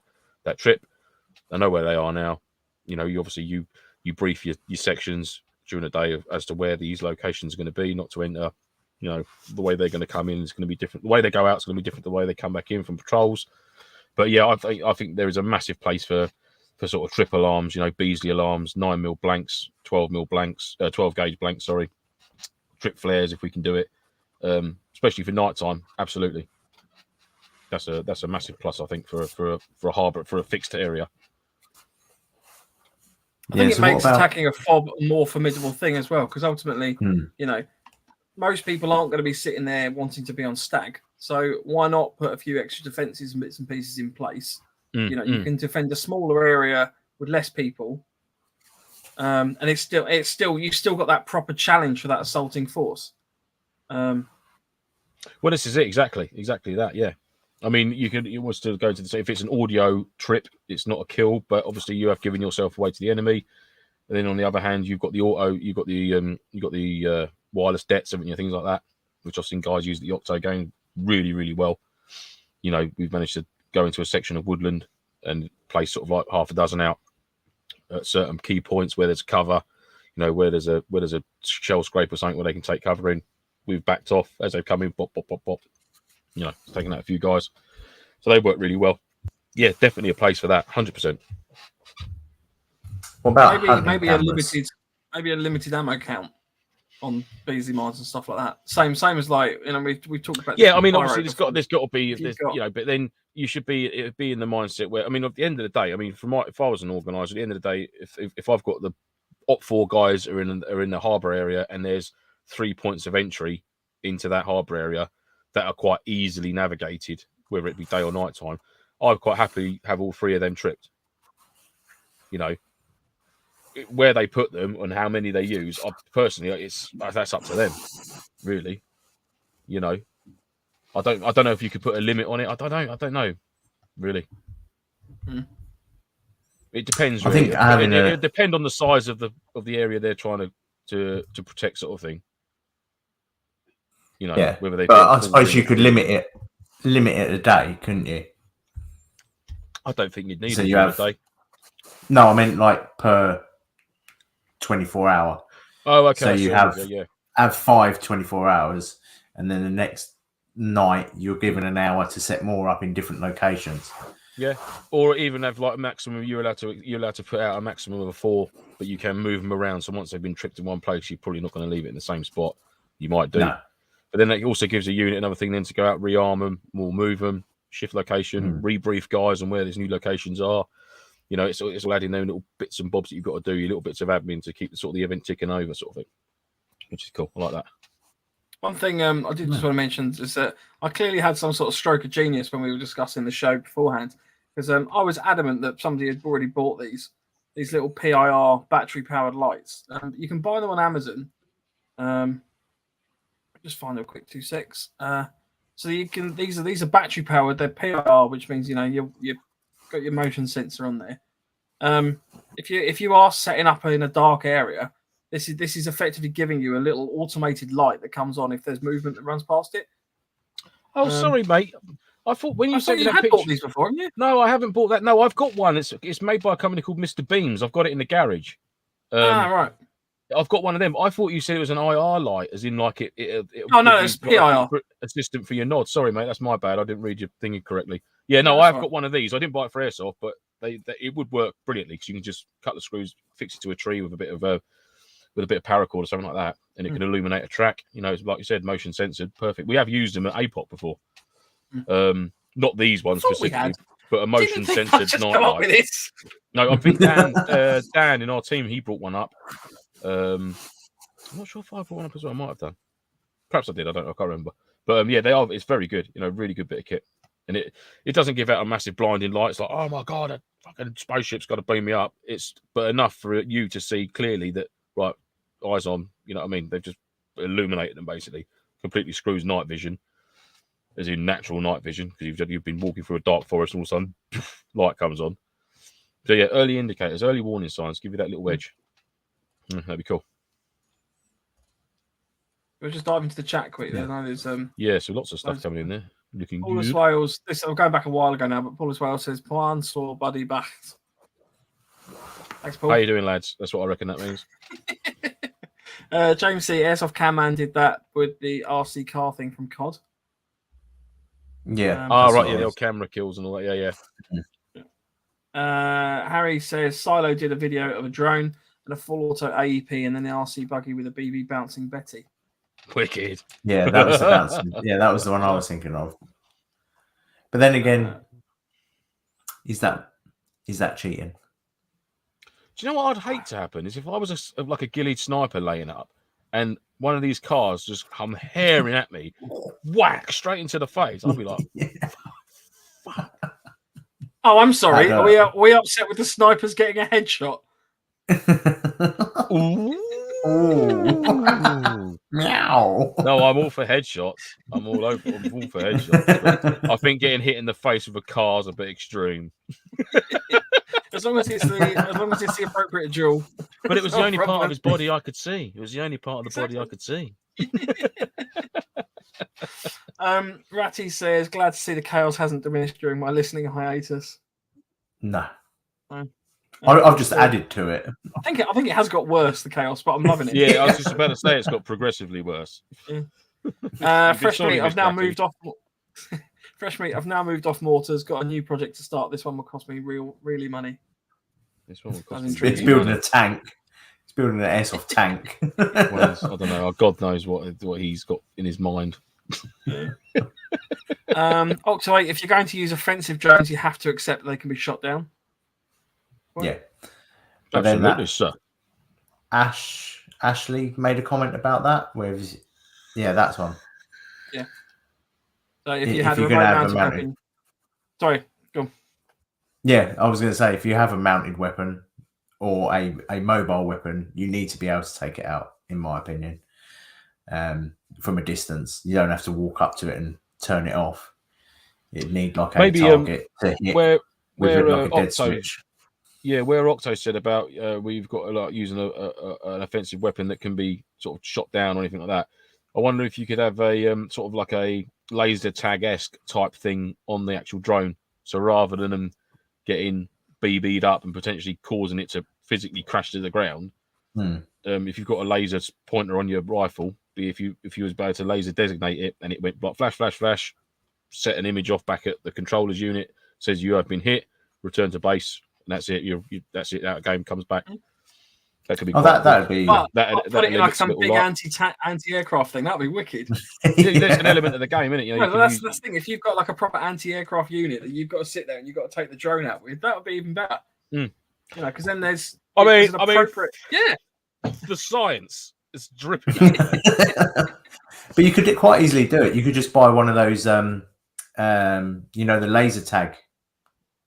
trip. I know where they are now. You obviously you brief your sections during the day as to where these locations are going to be, not to enter. The way they're going to come in is going to be different. The way they go out is going to be different. The way they come back in from patrols. But yeah, I think there is a massive place for sort of trip alarms, Beasley alarms, 9mm blanks, 12mm blanks, 12 gauge blanks, sorry, trip flares if we can do it, especially for nighttime. Absolutely. That's a massive plus, I think, for a harbour, for a fixed area. I think it makes attacking a fob a more formidable thing as well, because ultimately, most people aren't going to be sitting there wanting to be on stag. So why not put a few extra defences and bits and pieces in place? You can defend a smaller area with less people, and it's still you've still got that proper challenge for that assaulting force. Well, this is it exactly that. Yeah. I mean, you want to go to the, if it's an audio trip, it's not a kill, but obviously you have given yourself away to the enemy. And then on the other hand, you've got the auto, you've got the wireless dets, haven't you, things like that, which I've seen guys use the Octo game really, really well. We've managed to go into a section of woodland and place sort of like half a dozen out at certain key points where there's cover, where there's a shell scrape or something where they can take cover in. We've backed off as they've come in, pop, pop, pop, pop. Taking out a few guys. So they work really well. Yeah, definitely a place for that, 100%. What about maybe a limited ammo count on Beasley mines and stuff like that. Same as like, we talked about. Yeah, I mean, obviously there's got to be, but then you should be in the mindset where, I mean, at the end of the day, I mean, if I was an organizer, at the end of the day, if I've got the Op4 guys are in the harbour area and there's 3 points of entry into that harbour area, that are quite easily navigated, whether it be day or night time, I'd quite happily have all 3 of them tripped. You know, where they put them and how many they use, personally, that's up to them, really. You know, I don't know if you could put a limit on it. I don't know, really. It depends. Really. I think it depend on the size of the area they're trying to protect, sort of thing. You know, whether they. But I suppose you could limit it a day, couldn't you? I don't think you'd need it a day. No, I meant like per 24 hour. Oh, okay. So you have 5 24 hours, and then the next night you're given an hour to set more up in different locations. Yeah, or even have like a maximum. You're allowed to put out a maximum of 4, but you can move them around. So once they've been tripped in one place, you're probably not going to leave it in the same spot. You might do, but then it also gives a unit another thing then to go out, rearm them, or move them, shift location, rebrief guys on where these new locations are. You know, it's all adding those little bits and bobs that you've got to do, your little bits of admin to keep the event ticking over, sort of thing, which is cool. I like that. One thing I did just want to mention is that I clearly had some sort of stroke of genius when we were discussing the show beforehand, because I was adamant that somebody had already bought these little PIR battery-powered lights. You can buy them on Amazon. Just find them quick 2 secs. So you can these are battery-powered. They're PIR, which means you've got your motion sensor on there. If you are setting up in a dark area, this is effectively giving you a little automated light that comes on if there's movement that runs past it. Oh, sorry, mate. I thought when you said you had bought these before, haven't you? No, I haven't bought that. No, I've got one. It's made by a company called Mr. Beams. I've got it in the garage. Right. I've got one of them. I thought you said it was an IR light, as in like it oh no, it's PIR. Assistant for your nod. Sorry, mate, that's my bad. I didn't read your thing correctly. Yeah, no, I've got one of these. I didn't buy it for Airsoft, but it would work brilliantly because you can just cut the screws, fix it to a tree with a bit of paracord or something like that, and it can illuminate a track. You know, it's like you said, motion censored, perfect. We have used them at APOC before. Not these ones specifically, but a motion censored night light. No, I think Dan in our team, he brought one up. I'm not sure if I brought one up as well. I might have done. Perhaps I did. I can't remember. But yeah, they are. It's very good. You know, really good bit of kit, and it doesn't give out a massive blinding light. It's like, oh my god, a fucking spaceship's got to beam me up. But enough for you to see clearly that right, eyes on. You know what I mean? They've just illuminated them basically. Completely screws night vision, as in natural night vision, because you've been walking through a dark forest and all of a sudden light comes on. So yeah, early indicators, early warning signs, give you that little edge. That'd be cool. We'll just dive into the chat quickly. I know there's so lots of stuff coming in there. Looking Paulus good. Wales. I'm going back a while ago now, but Paulus Wales says, "Plan saw buddy back." Thanks, Paul. How you doing, lads? That's what I reckon that means. James C. Airsoft Camman did that with the RC car thing from COD. Yeah. Right. Yeah, the old camera kills and all that. Yeah. Harry says Silo did a video of a drone and a full auto AEP, and then the RC buggy with a BB bouncing Betty. Wicked. Yeah, that was the bouncing. Yeah, that was the one I was thinking of. But then again, is that cheating? Do you know what I'd hate to happen is if I was like a ghillied sniper laying up, and one of these cars just come herring at me, whack straight into the face. I'd be like, fuck. Oh, I'm sorry. Are we upset with the snipers getting a headshot? Ooh. Meow. No, I'm all for headshots. I'm all for headshots. I think getting hit in the face with a car is a bit extreme. As long as it's the appropriate duel. But it was the only part of his body I could see. It was the only part of the body I could see. Ratty says, glad to see the chaos hasn't diminished during my listening hiatus. No. I've just added to it. I think it has got worse, the chaos, but I'm loving it. Yeah, I was just about to say it's got progressively worse. Yeah. Fresh meat, I've now moved off. Fresh meat, I've now moved off mortars. Got a new project to start. This one will cost me really money. This one will cost me. It's building a tank. It's building an airsoft tank. Well, I don't know. God knows what he's got in his mind. Octavate, if you're going to use offensive drones, you have to accept they can be shot down. What? Yeah, but absolutely, sir. Ashley made a comment about that. That's one. Yeah. So if you had a remote mounted weapon, sorry, go on. Yeah, I was going to say, if you have a mounted weapon or a mobile weapon, you need to be able to take it out, in my opinion, from a distance. You don't have to walk up to it and turn it off. It'd need like a target to hit where like a dead switch. Yeah, where Octo said about we've got using an offensive weapon that can be sort of shot down or anything like that. I wonder if you could have a sort of like a laser tag-esque type thing on the actual drone. So rather than them getting BB'd up and potentially causing it to physically crash to the ground, if you've got a laser pointer on your rifle, if you was able to laser designate it and it went like flash, flash, flash, set an image off back at the controller's unit, says you have been hit, return to base, and that's it. That's it. That game comes back. That could be. That'd be. That put it in like some big anti-aircraft thing. That'd be wicked. There's an element of the game, isn't it? You know, that's the thing. If you've got like a proper anti-aircraft unit that you've got to sit there and you've got to take the drone out with, that would be even better. You know, because then there's. Yeah. The science is dripping out. But you could quite easily do it. You could just buy one of those, the laser tag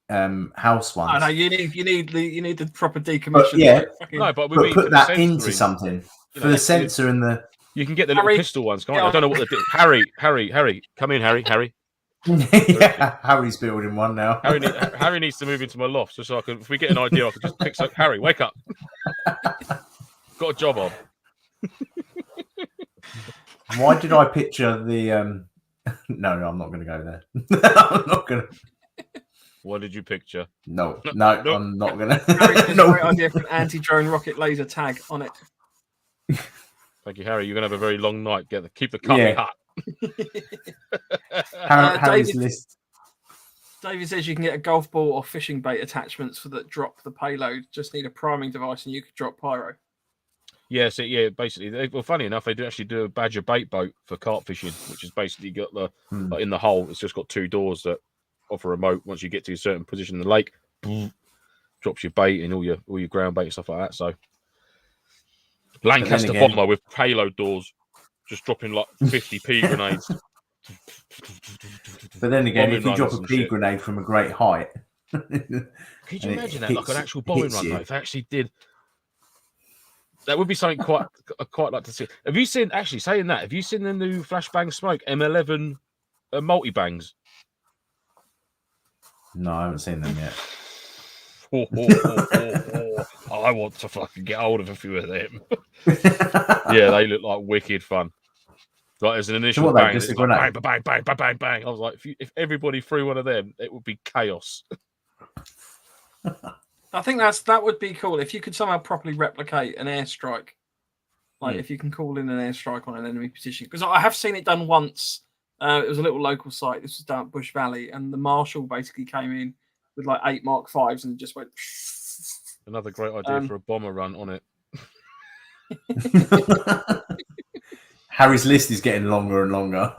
house ones. I know you need the proper decommission. But put that into something for the sensor and the. You can get the little pistol ones, can't you? I don't know what they do. Harry, come in, Harry. Yeah, Harry's building one now. Harry needs to move into my loft so I can. If we get an idea, I can just pick up. Harry, wake up. Got a job on. Why did I picture the? No, I'm not going to go there. I'm not going to. What did you picture? No, I'm not going to. Harry's a great idea for an anti-drone rocket laser tag on it. Thank you, Harry. You're going to have a very long night. Keep the coffee hot. Harry's list. David says you can get a golf ball or fishing bait attachments for that drop the payload. Just need a priming device and you could drop pyro. Yeah, so basically, funny enough, they do actually do a badger bait boat for carp fishing, which is basically got the in the hole. It's just got two doors that offer a remote. Once you get to a certain position in the lake, drops your bait and all your ground bait and stuff like that. So Lancaster bomber with payload doors, just dropping like 50 pea grenades. But then again, if you drop a pea grenade from a great height, could you imagine that like an actual bombing run? Though, if they actually did. That would be something I'd quite like to see. Have you seen, actually saying that, have you seen the new Flashbang Smoke M11 multi-bangs? No, I haven't seen them yet. I want to fucking get hold of a few of them. Yeah, they look like wicked fun. Like as an initial bang, just like bang, bang, bang, bang, bang, bang. I was like, if everybody threw one of them, it would be chaos. I think that would be cool if you could somehow properly replicate an airstrike. Like if you can call in an airstrike on an enemy position. Because I have seen it done once. It was a little local site. This was down at Bush Valley. And the Marshal basically came in with like 8 Mark 5s and just went... Another great idea for a bomber run on it. Harry's list is getting longer and longer.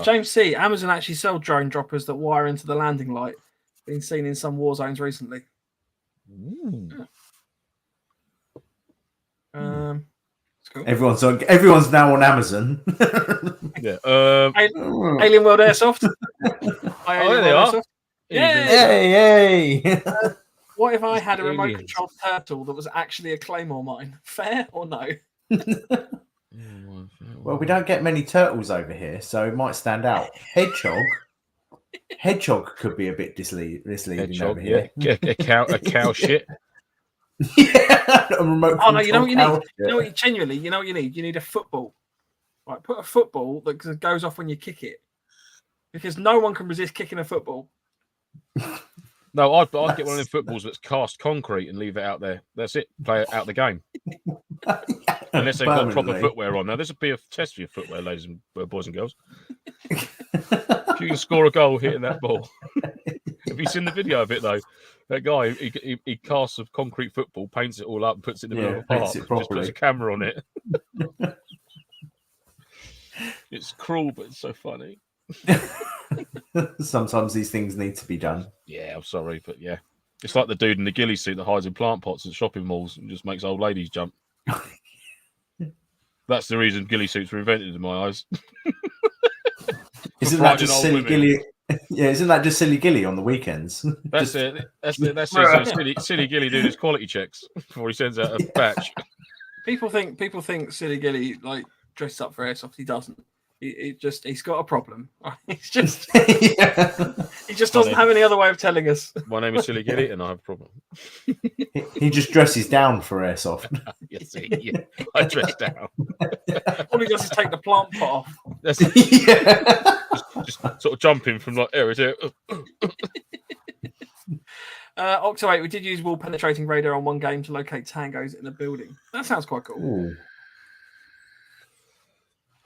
James C. Amazon actually sell drone droppers that wire into the landing light. Been seen in some war zones recently. Cool. Everyone's now on Amazon. Yeah. Alien World Airsoft. There they are. Yay! What if I had a remote controlled turtle that was actually a Claymore mine? Fair or no? Well, we don't get many turtles over here, so it might stand out. Hedgehog could be a bit misleading over here. A cow shit. Yeah, a remote no, you know what you need? You know what genuinely, you know what you need? You need a football. Right, put a football that goes off when you kick it. Because no one can resist kicking a football. No, I'd get one of them footballs that's cast concrete and leave it out there. That's it. Play it out the game. Unless they've got proper footwear on. Now, this would be a test for your footwear, ladies and boys and girls. If you can score a goal hitting that ball. Have you seen the video of it, though? That guy, he casts a concrete football, paints it all up, and puts it in the middle of the park. Just puts a camera on it. It's cruel, but it's so funny. Sometimes these things need to be done. Yeah, I'm sorry, but yeah. It's like the dude in the ghillie suit that hides in plant pots at shopping malls and just makes old ladies jump. That's the reason ghillie suits were invented in my eyes. Isn't that just silly ghillie? Yeah, isn't that just silly ghillie on the weekends? That's it. That's silly ghillie doing his quality checks before he sends out a batch. People think silly ghillie like dressed up for airsoft. He doesn't. He's got a problem. He's just he just doesn't have any other way of telling us. My name is Silly Giddy, and I have a problem. He just dresses down for airsoft. Yes, I dress down. All he does is take the plant pot off. That's just sort of jumping from like area to Octo8, we did use wall penetrating radar on one game to locate tangos in a building. That sounds quite cool. Ooh.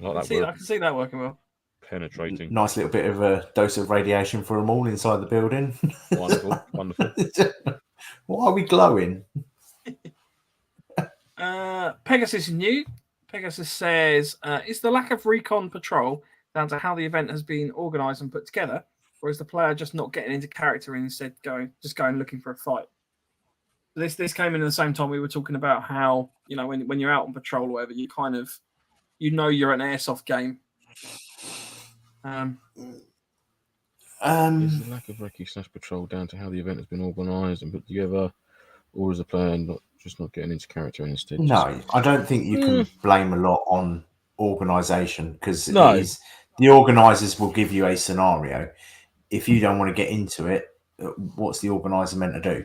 I can see that working well. Penetrating. Nice little bit of a dose of radiation for them all inside the building. Wonderful. Why are we glowing? Pegasus is new. Pegasus says, is the lack of recon patrol down to how the event has been organised and put together, or is the player just not getting into character and instead going looking for a fight? This came in at the same time we were talking about how, you know, when you're out on patrol or whatever, you kind of, you know, you're an airsoft game. Is the lack of recce / patrol down to how the event has been organised and put together, or is the player not getting into character and instead? No, I don't think you can blame a lot on organisation, because the organisers will give you a scenario. If you don't want to get into it, what's the organiser meant to do?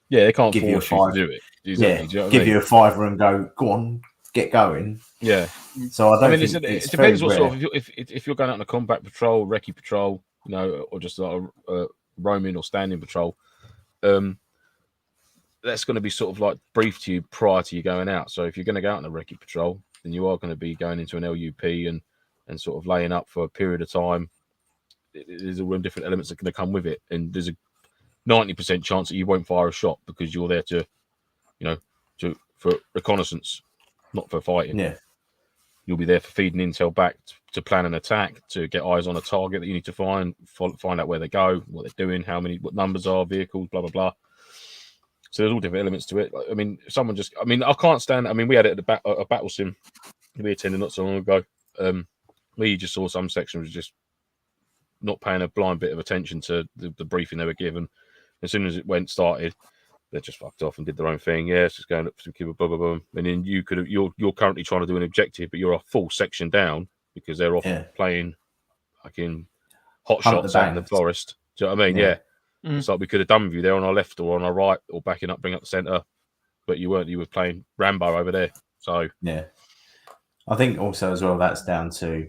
Yeah, they can't force you to do it. Exactly. Yeah, give you a fiver and go on, get going. Yeah. So I think it depends what sort of, if you're going out on a combat patrol, recce patrol, you know, or just like a roaming or standing patrol, that's going to be sort of like briefed to you prior to you going out. So if you're going to go out on a recce patrol, then you are going to be going into an LUP and sort of laying up for a period of time. There's all different elements that are going to come with it, and there's a 90% chance that you won't fire a shot because you're there to, you know, for reconnaissance, not for fighting. Yeah. You'll be there for feeding intel back to plan an attack, to get eyes on a target that you need to find out where they go, what they're doing, what numbers are, vehicles, blah, blah, blah. So there's all different elements to it. I mean, I can't stand, we had it at a battle sim we attended not so long ago. We just saw some sections just not paying a blind bit of attention to the briefing they were given. As soon as it started, they just fucked off and did their own thing. Yeah, it's just going up to blah, blah, blah. And then you're currently trying to do an objective, but you're a full section down because they're off playing fucking hot shots out in the forest. Do you know what I mean? Yeah. It's like we could have done with you there on our left or on our right or backing up, bring up the centre, but you weren't. You were playing Rambo over there. So yeah, I think also as well that's down to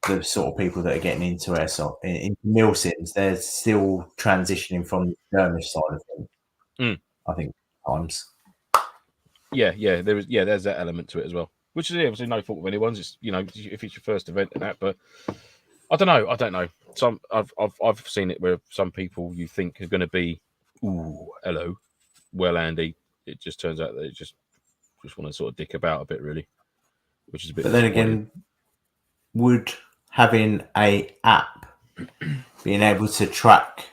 the sort of people that are getting into airsoft. In MilSims, they're still transitioning from the skirmish side of things. I think times. Yeah, there's that element to it as well, which is obviously no fault of anyone's. It's, you know, if it's your first event and that, but I don't know. I've seen it where some people you think are going to be, ooh, hello, well, Andy. It just turns out that they just want to sort of dick about a bit, really, which is a bit. But then again, would having a app, being able to track,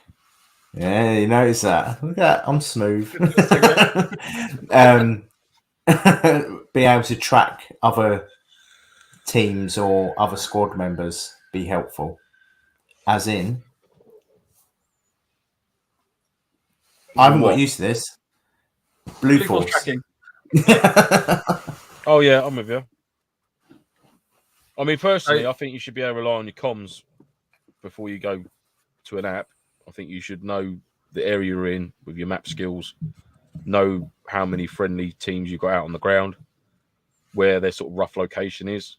you notice that? Look at that, I'm smooth. Being able to track other teams or other squad members be helpful. As in, I haven't got used to this. Blue Force tracking. Oh yeah, I'm with you. I mean, personally, I think you should be able to rely on your comms before you go to an app. I think you should know the area you're in with your map skills, know how many friendly teams you've got out on the ground, where their sort of rough location is.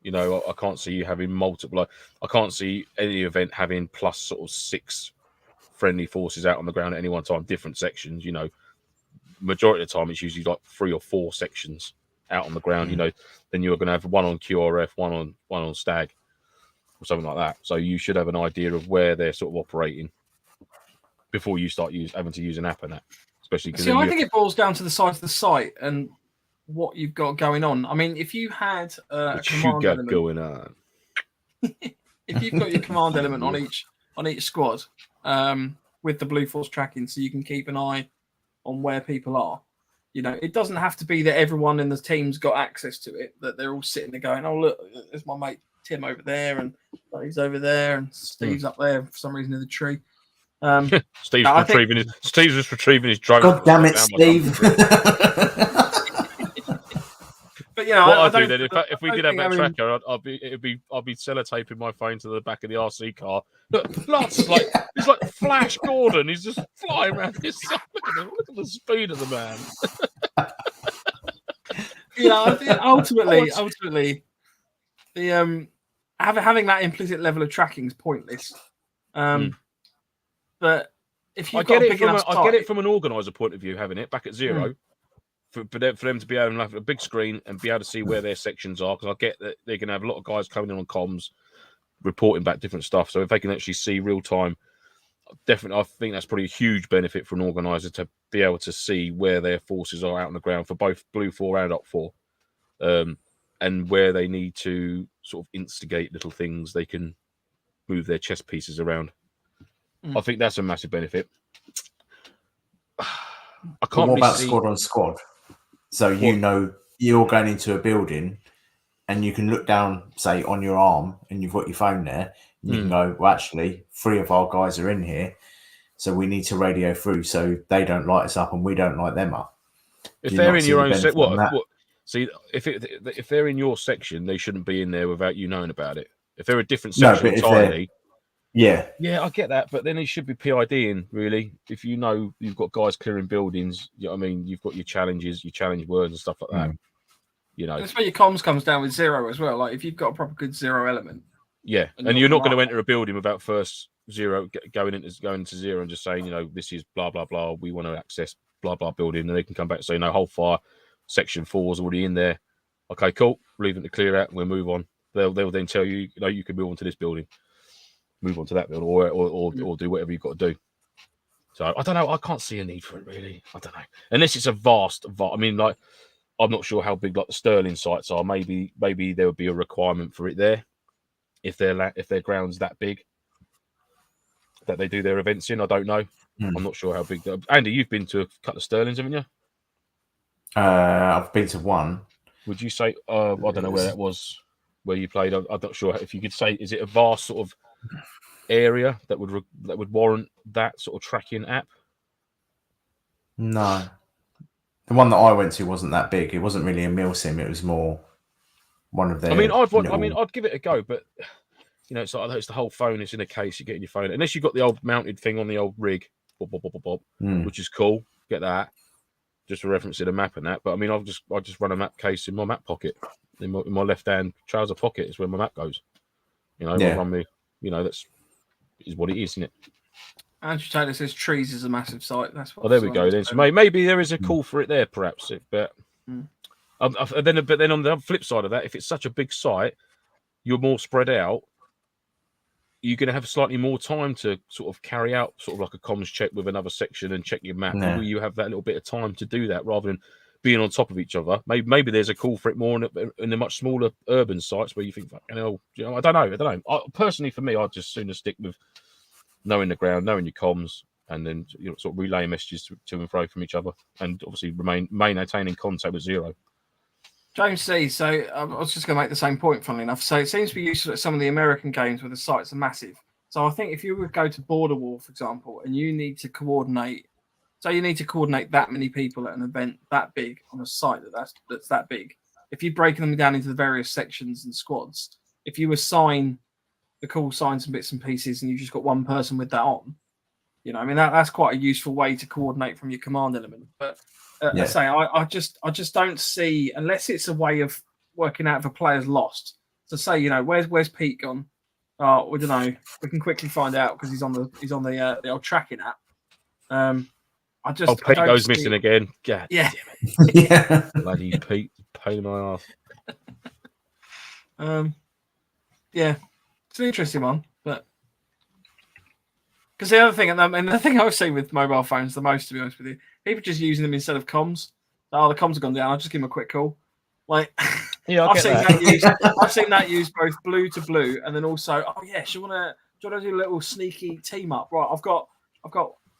You know, I can't see you having multiple. I can't see any event having plus sort of 6 friendly forces out on the ground at any one time, different sections. You know, majority of the time it's usually like 3 or 4 sections out on the ground. You know, then you're going to have one on QRF, one on Stag, or something like that. So you should have an idea of where they're sort of operating before you start having to use an app and that. Especially because I think it boils down to the size of the site and what you've got going on. I mean, if you had a command element going on, if you've got your command element on each squad, with the Blue Force tracking, so you can keep an eye on where people are, You know, it doesn't have to be that everyone in the team's got access to it, that they're all sitting there going, oh, look, there's my mate Tim over there, and he's over there, and Steve's up there for some reason in the tree. Steve's just retrieving his drone. God damn it, Steve. But you know, what I'd do then, if we did have that tracker, I'd be sellotaping my phone to the back of the RC car. Look, Lance is like he's like Flash Gordon. He's just flying around his side. Look at the speed of the man. Yeah, I think ultimately, the having that implicit level of tracking is pointless. But if you get it from an organizer point of view, having it back at zero. For them to be able to have a big screen and be able to see where their sections are, because I get that they're going to have a lot of guys coming in on comms, reporting back different stuff. So if they can actually see real time, definitely, I think that's probably a huge benefit for an organizer to be able to see where their forces are out on the ground for both Blue 4 and Op 4, and where they need to sort of instigate little things. They can move their chess pieces around. I think that's a massive benefit. I can't. What about squad on squad? So you know you're going into a building and you can look down, say, on your arm, and you've got your phone there, and you can go, well, actually, 3 of our guys are in here, so we need to radio through so they don't light us up and we don't light them up. If they're in your own section, what? See, if they're in your section, they shouldn't be in there without you knowing about it. If they're a different section entirely... Yeah, I get that, but then it should be PIDing, really. If you know you've got guys clearing buildings, you know what I mean, you've got your challenges, your challenge words and stuff like that. You know, that's where your comms comes down with 0 as well. Like if you've got a proper good 0 element, and you're not going to enter a building without first 0 going into 0 and just saying, you know, this is blah blah blah. We want to access blah blah building, and they can come back and say, no, hold fire. Section 4 is already in there. Okay, cool. Leave it to clear out, and we'll move on. They'll then tell you, you know, you can move on to this building. Move on to that building, or do whatever you've got to do. So I don't know. I can't see a need for it really. I don't know, unless it's a vast. I mean, like I'm not sure how big like the Sterling sites are. Maybe there would be a requirement for it there if their ground's that big that they do their events in. I don't know. I'm not sure how big. Andy, you've been to a couple of Sterlings, haven't you? I've been to one. Would you say? I don't know where that was. Where you played? I'm not sure if you could say. Is it a vast sort of area that would warrant that sort of tracking app? No, the one that I went to wasn't that big. It wasn't really a MilSim. It was more one of their. I'd give it a go, but you know, it's the whole phone. It's in a case. You get in your phone, unless you've got the old mounted thing on the old rig, which is cool. Get that. Just for reference to the map and that. But I mean, I just run a map case in my map pocket, in my left hand trouser pocket is where my map goes. You know, I run me. You know, is what it is, isn't it? Andrew Taylor says trees is a massive site. That's what. Oh, there we go. Then so maybe there is a call for it there, perhaps. But then on the flip side of that, if it's such a big site, you're more spread out. You're going to have slightly more time to sort of carry out sort of like a comms check with another section and check your map. No. You have that little bit of time to do that rather than being on top of each other. Maybe there's a call for it more in the much smaller urban sites where you think, fucking hell, you know, I don't know. Personally, for me, I'd just sooner stick with knowing the ground, knowing your comms, and then sort of relaying messages to and fro from each other, and obviously maintaining contact with 0. James C. So I was just going to make the same point, funnily enough. So it seems to be useful at some of the American games where the sites are massive. So I think if you would go to Border War, for example, and you need to coordinate. So you need to coordinate that many people at an event that big on a site that's that big. If you break them down into the various sections and squads, if you assign the call signs and bits and pieces, and you just got one person with that on, you know, I mean that's quite a useful way to coordinate from your command element. But I just don't see, unless it's a way of working out if a player's lost. So say, you know, where's Pete gone? Oh, we don't know. We can quickly find out because he's on the old tracking app. Pete goes missing again. God damn it. Yeah. Bloody Pete, pain in my ass. Yeah, it's an interesting one, but because the other thing, and the thing I've seen with mobile phones the most, to be honest with you, people just using them instead of comms. Oh, the comms have gone down. I'll just give them a quick call. Like, yeah, I've seen that used both blue to blue, and then also, oh yeah, do you want to do a little sneaky team up? Right, I've got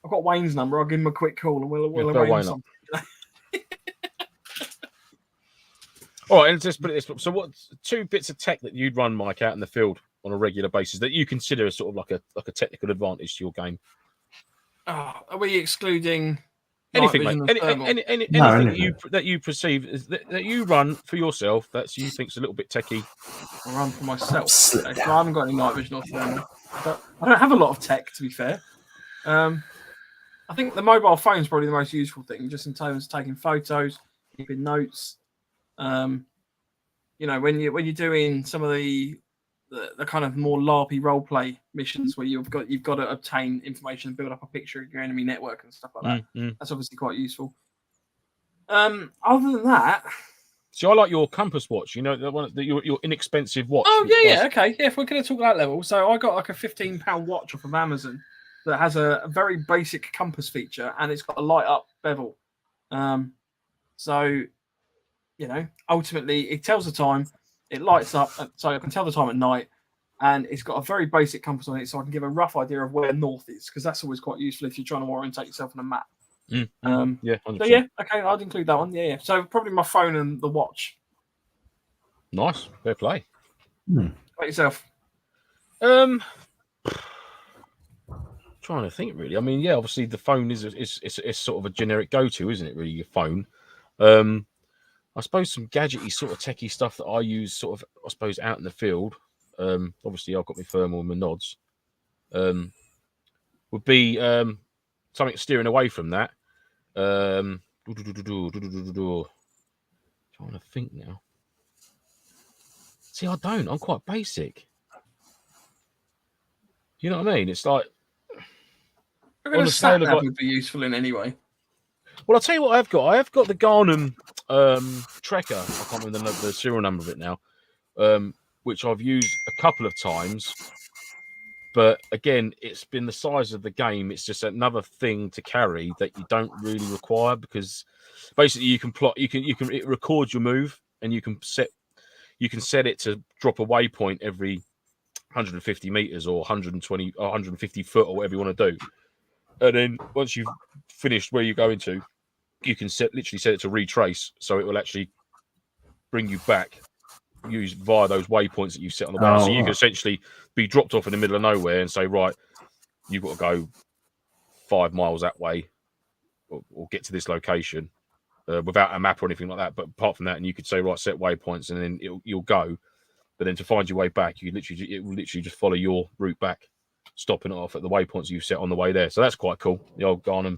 Wayne's number. I'll give him a quick call and we'll arrange something. All right, and let's put it this way. So, what 2 bits of tech that you'd run, Mike, out in the field on a regular basis that you consider as sort of like a technical advantage to your game? Are we excluding anything, mate? Anything that you perceive that you run for yourself that you think's a little bit techie? I run for myself. Okay. So I haven't got any night vision or thermal. I don't have a lot of tech, to be fair. I think the mobile phone is probably the most useful thing, just in terms of taking photos, keeping notes. When you're doing some of the kind of more LARPy roleplay missions where you've got to obtain information and build up a picture of your enemy network and stuff like that. That's obviously quite useful. Other than that, so I like your compass watch. You know, your inexpensive watch. Oh yeah, okay. Yeah, if we're going to talk that level, so I got like a £15 watch off of Amazon that has a very basic compass feature, and it's got a light up bevel. So, ultimately it tells the time, it lights up, so I can tell the time at night, and it's got a very basic compass on it, so I can give a rough idea of where north is, because that's always quite useful if you're trying to orientate yourself on a map. Yeah, 100%. So yeah, okay, I'd include that one. Yeah. So probably my phone and the watch. Nice, fair play. About yourself? Trying to think, really. I mean, yeah, obviously the phone is sort of a generic go-to, isn't it? Really, your phone. I suppose some gadgety sort of techie stuff that I use, sort of, I suppose, out in the field. Obviously, I've got my thermal and my nods. Would be something steering away from that. Trying to think now. See, I don't. I'm quite basic. You know what I mean? It's like. On the scale of would be useful in any way. Well, I'll tell you what I've got. I have got the Garnham Trekker. I can't remember the serial number of it now, which I've used a couple of times. But again, it's been the size of the game. It's just another thing to carry that you don't really require, because basically you can plot. It records your move, and you can set it to drop a waypoint every 150 meters or 120 or 150 foot or whatever you want to do. And then once you've finished where you're going to, you can literally set it to retrace, so it will actually bring you back via those waypoints that you've set on the way. So you can essentially be dropped off in the middle of nowhere and say, right, you've got to go 5 miles that way or get to this location without a map or anything like that. But apart from that, and you could say, right, set waypoints, and then you'll go. But then to find your way back, it will literally just follow your route back, stopping it off at the waypoints you've set on the way there. So that's quite cool. The old Garnham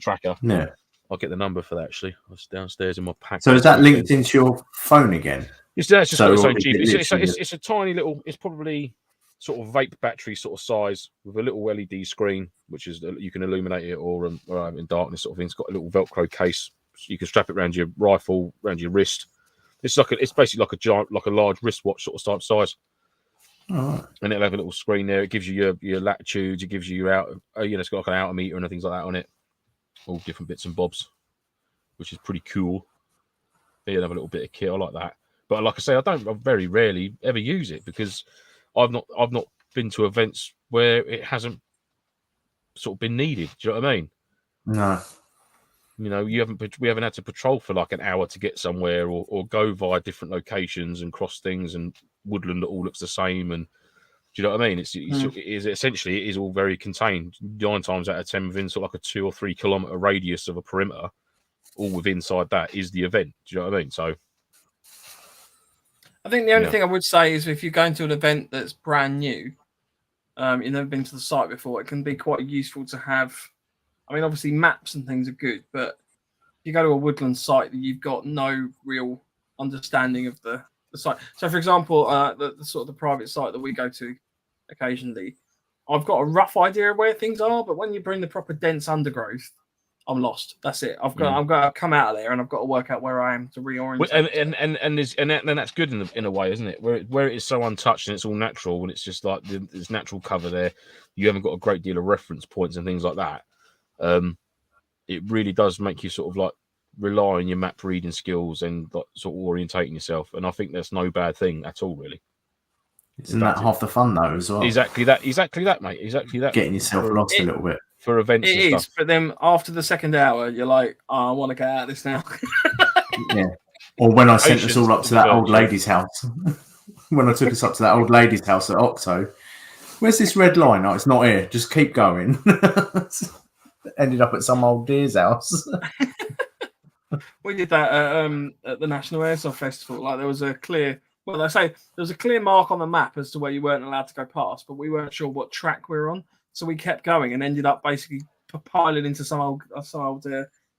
Tracker. Yeah. I'll get the number for that, actually. It's downstairs in my pack. So is that linked into your phone again? It's just got its own GPS. It's a tiny little, it's probably sort of vape battery sort of size with a little LED screen, which is, you can illuminate it or in darkness sort of thing. It's got a little Velcro case. So you can strap it around your rifle, around your wrist. It's basically like a large wristwatch sort of type size. Oh. And it'll have a little screen there. It gives you your latitudes. It gives you your out. It's got like an hour meter and things like that on it. All different bits and bobs, which is pretty cool. Yeah, have a little bit of kit. I like that. But like I say, I very rarely ever use it, because I've not been to events where it hasn't sort of been needed. Do you know what I mean? No. We haven't had to patrol for like an hour to get somewhere, or go via different locations and cross things and woodland that all looks the same. And do you know what I mean? It is all very contained. 9 times out of 10 within sort of like a 2 or 3 kilometer radius of a perimeter, all within inside that is the event. Do you know what I mean? So I think the only thing I would say is, if you're going to an event that's brand new, you've never been to the site before, it can be quite useful to have. I mean, obviously maps and things are good, but if you go to a woodland site that you've got no real understanding of the site. So, for example, the sort of the private site that we go to occasionally, I've got a rough idea of where things are, but when you bring the proper dense undergrowth, I'm lost. That's it. I've got to come out of there, and I've got to work out where I am to reorient. And that's good in a way, isn't it? Where it is so untouched and it's all natural, and it's just like there's natural cover there. You haven't got a great deal of reference points and things like that. It really does make you sort of like rely on your map reading skills and like sort of orientating yourself. And I think that's no bad thing at all, really. Isn't that half the fun though, as well? Exactly that, mate. Exactly that. Getting yourself lost a little bit for events. It is, but then after the second hour, you're like, I want to get out of this now. Yeah. Or when I sent us all up to that old lady's house. When I took us up to that old lady's house at Octo. Where's this red line? Oh, it's not here. Just keep going. Ended up at some old deer's house. We did that at the National Airsoft Festival. Like there was a clear, well, I say there was a clear mark on the map as to where you weren't allowed to go past, but we weren't sure what track we were on, so we kept going and ended up basically piling into some old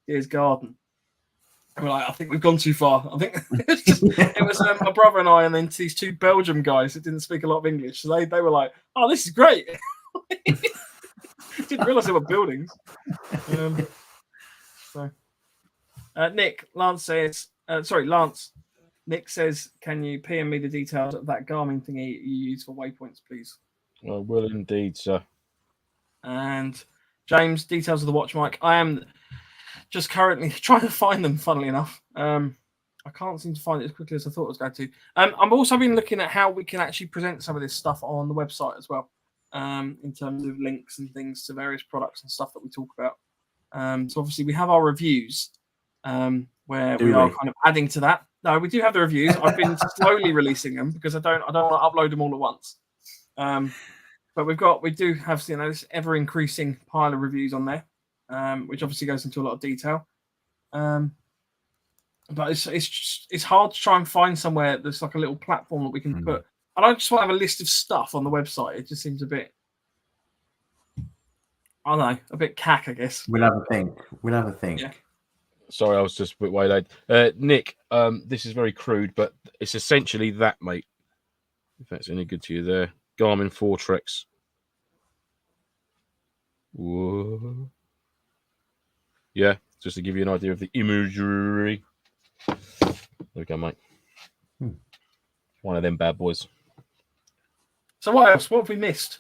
deer's garden. And we're like, I think we've gone too far. I think it was my brother and I, and then these two Belgium guys that didn't speak a lot of English. So they were like, "Oh, this is great." Didn't realise they were buildings. Lance. Nick says, "Can you PM me the details of that Garmin thingy you use for waypoints, please?" I will indeed, sir. And James, details of the watch mic. I am just currently trying to find them, funnily enough. I can't seem to find it as quickly as I thought I was going to. I've also been looking at how we can actually present some of this stuff on the website as well, in terms of links and things to various products and stuff that we talk about. So obviously we have our reviews, where we are kind of adding to that. No, we do have the reviews. I've been slowly releasing them because I don't want to upload them all at once. But we do have this ever increasing pile of reviews on there. Which obviously goes into a lot of detail, but it's hard to try and find somewhere that's like a little platform that we can put. I don't just want to have a list of stuff on the website. It just seems a bit, I don't know, a bit cack, I guess. We'll have a think. Yeah. Sorry, I was just a bit waylaid. Nick, this is very crude, but it's essentially that, mate. If that's any good to you there. Garmin Fortrex. Whoa. Yeah, just to give you an idea of the imagery. There we go, mate. One of them bad boys. So what else? What have we missed?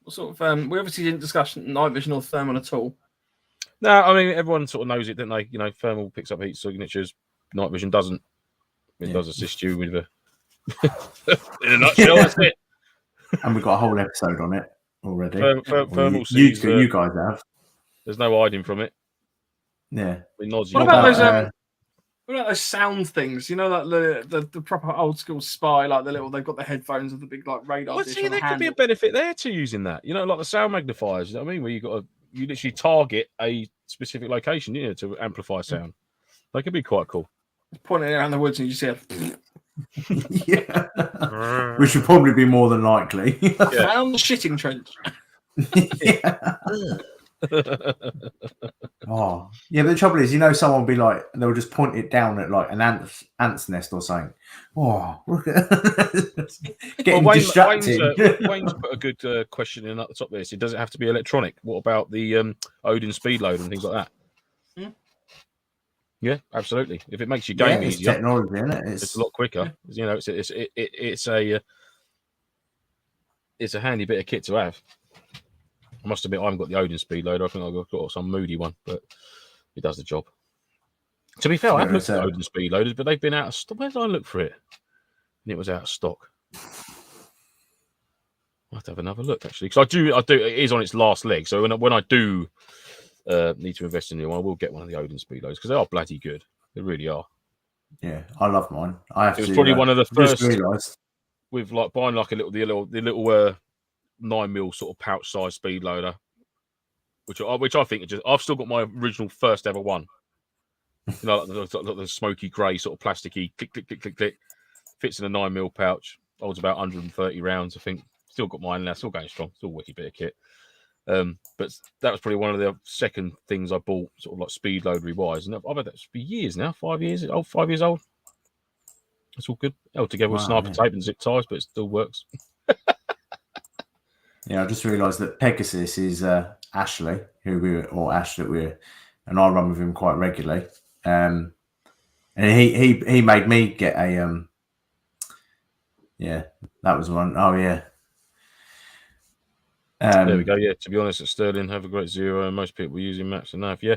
What sort of? We obviously didn't discuss night vision or thermal at all. No, I mean everyone sort of knows it, don't they? You know, thermal picks up heat signatures. Night vision doesn't. It does assist you with a. In a nutshell, that's it. And we've got a whole episode on it already. Thermal sees, you guys have. There's no hiding from it. Yeah. What about those sound things? You know, like the proper old school spy, like they've got the headphones with the big like radar. Well, see, there could be a benefit there to using that. You know, like the sound magnifiers. You know what I mean? Where you literally target a specific location, to amplify sound. They could be quite cool. Pointing around the woods and you just hear. Yeah, which would probably be more than likely. Found the shitting trench. Yeah. Oh, yeah, but the trouble is, someone will be like, they'll just point it down at like an ant's nest or something. Oh, look at getting distracted. Wayne's put a good question in at the top there. So does it have to be electronic? What about the Odin speed load and things like that? Yeah, absolutely. If it makes your game easier, technology, isn't it? It's a lot quicker. Yeah. It's a handy bit of kit to have. I must admit, I haven't got the Odin speed loader. I think I've got some moody one, but it does the job. To be fair, I haven't looked at Odin speed loaders, but they've been out of stock. Where did I look for it? And it was out of stock. I'll have to have another look, actually. Because I do. It is on its last leg. So when I do need to invest in a new one, I will get one of the Odin speed loaders because they are bloody good. They really are. Yeah, I love mine. It was probably one of the first with like buying like the little 9mm sort of pouch size speed loader, which I think I've still got my original first ever one. Like the smoky grey sort of plasticky click, fits in a 9mm pouch, holds about 130 rounds. I think still got mine now, still going strong, still a wicked bit of kit. But that was probably one of the second things I bought, sort of like speed loadery wise, and I've had that for years now. 5 years old. 5 years old. It's all good. Held together with sniper tape and zip ties, but it still works. Yeah, I just realised that Pegasus is Ashley, and I run with him quite regularly. And he made me get a that was one. Oh yeah. There we go. Yeah, to be honest, at Sterling, have a great zero. Most people using maps enough. Yeah,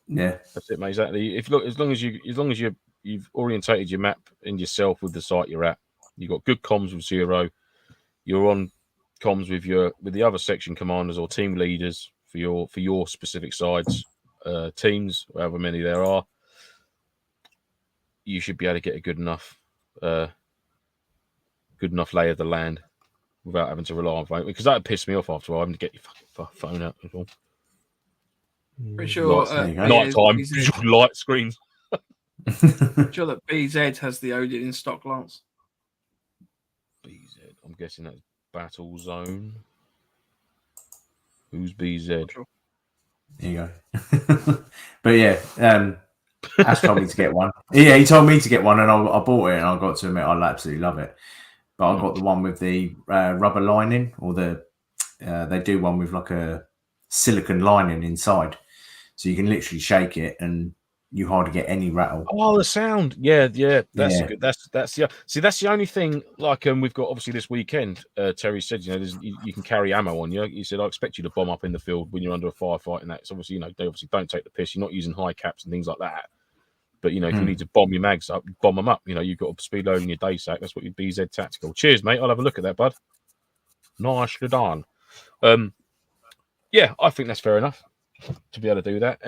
that's it, mate. Exactly. If look, as long as you've orientated your map and yourself with the site you're at, you've got good comms with zero. You're on comms with the other section commanders or team leaders for your specific sides, teams, however many there are. you should be able to get a good enough lay of the land without having to rely on phone, because that would piss me off after a while, having to get your fucking phone out. Pretty sure nighttime light screens. Sure that BZ has the Odin in stock, Lance. BZ, I'm guessing that's Battle Zone. Who's BZ? There you go. But yeah, Ash told me to get one. Yeah, he told me to get one, and I bought it, and I got to admit I absolutely love it. But I got the one with the rubber lining, or they do one with like a silicon lining inside, so you can literally shake it and you hardly get any rattle. Oh, the sound, yeah, that's good. That's the only thing. Like, we've got obviously this weekend. Terry said, you can carry ammo on you. He said, I expect you to bomb up in the field when you're under a firefight, and that's obviously, they obviously don't take the piss. You're not using high caps and things like that. But if you need to bomb your mags up, bomb them up. You've got a speed load in your day sack. That's what your BZ tactical. Cheers, mate. I'll have a look at that, bud. Nicely done. Yeah, I think that's fair enough to be able to do that.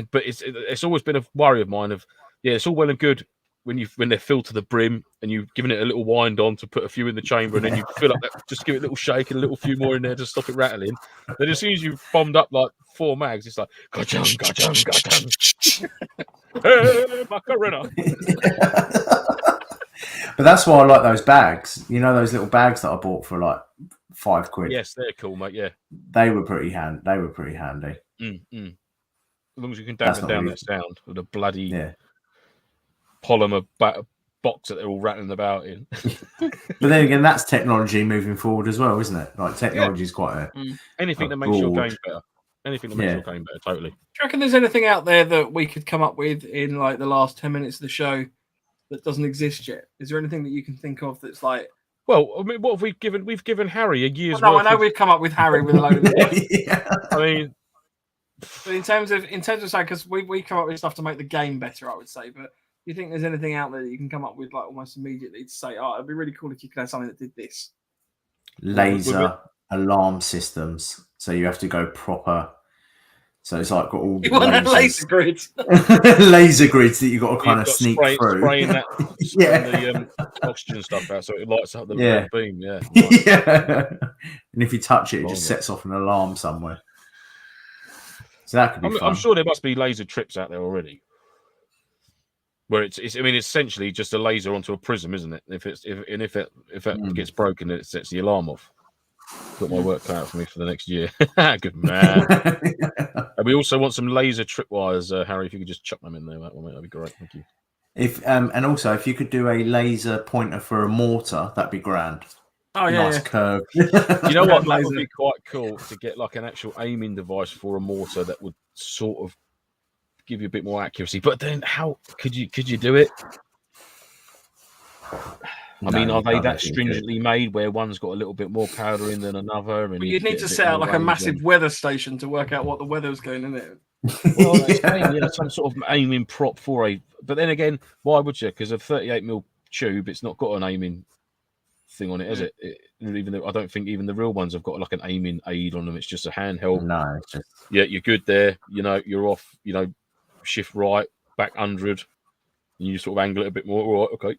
But it's always been a worry of mine. It's all well and good when they're filled to the brim and you've given it a little wind on to put a few in the chamber, and then you fill up that, just give it a little shake and a little few more in there to stop it rattling. Then as soon as you've bombed up like 4 mags, it's like ka-chung, ka-chung, ka-chung. Hey, Macarena. But that's why I like those bags. Those little bags that I bought for like £5. Yes, they're cool, mate. Yeah, they were pretty handy. As long as you can dampen down that sound with a bloody polymer box that they're all rattling about in. But then again, that's technology moving forward as well, isn't it? Like, technology is quite anything that makes your game better. Anything that makes your game better, totally. Do you reckon there's anything out there that we could come up with in like the last 10 minutes of the show that doesn't exist yet? Is there anything that you can think of that's like? Well, I mean, what have we given? We've given Harry a year's. I know we've come up with Harry with a load of. I mean, but in terms of saying, because we come up with stuff to make the game better, I would say. But do you think there's anything out there that you can come up with like almost immediately to say, it'd be really cool if you could have something that did this? Laser alarm systems. So you have to go proper. So it's like got all laser grids. Laser grids that you've got to kind of sneak through. Spraying the oxygen stuff out so it lights up the red beam. Yeah. Nice. Yeah. And if you touch it, it just sets off an alarm somewhere. So that could be fun. I'm sure there must be laser trips out there already. Where it's essentially just a laser onto a prism, isn't it? If it gets broken, it sets the alarm off. Got my work cut out for me for the next year. Good man. And we also want some laser tripwires, Harry. If you could just chuck them in there, that'd be great. Thank you. And also if you could do a laser pointer for a mortar, that'd be grand. Oh yeah, nice curve. You know what? That would be quite cool to get like an actual aiming device for a mortar that would sort of give you a bit more accuracy. But then, how could you do it? I mean, are they that stringently made where one's got a little bit more powder in than another? And you'd need to set out like a massive weather station to work out what the weather's going in it. Well, some sort of aiming prop for a. But then again, why would you? Because a 38mm tube, it's not got an aiming thing on it, has it? Even though I don't think even the real ones have got like an aiming aid on them. It's just a handheld. No, it's just... Yeah, you're good there. You're off. Shift right, back 100, and you sort of angle it a bit more. All right, okay.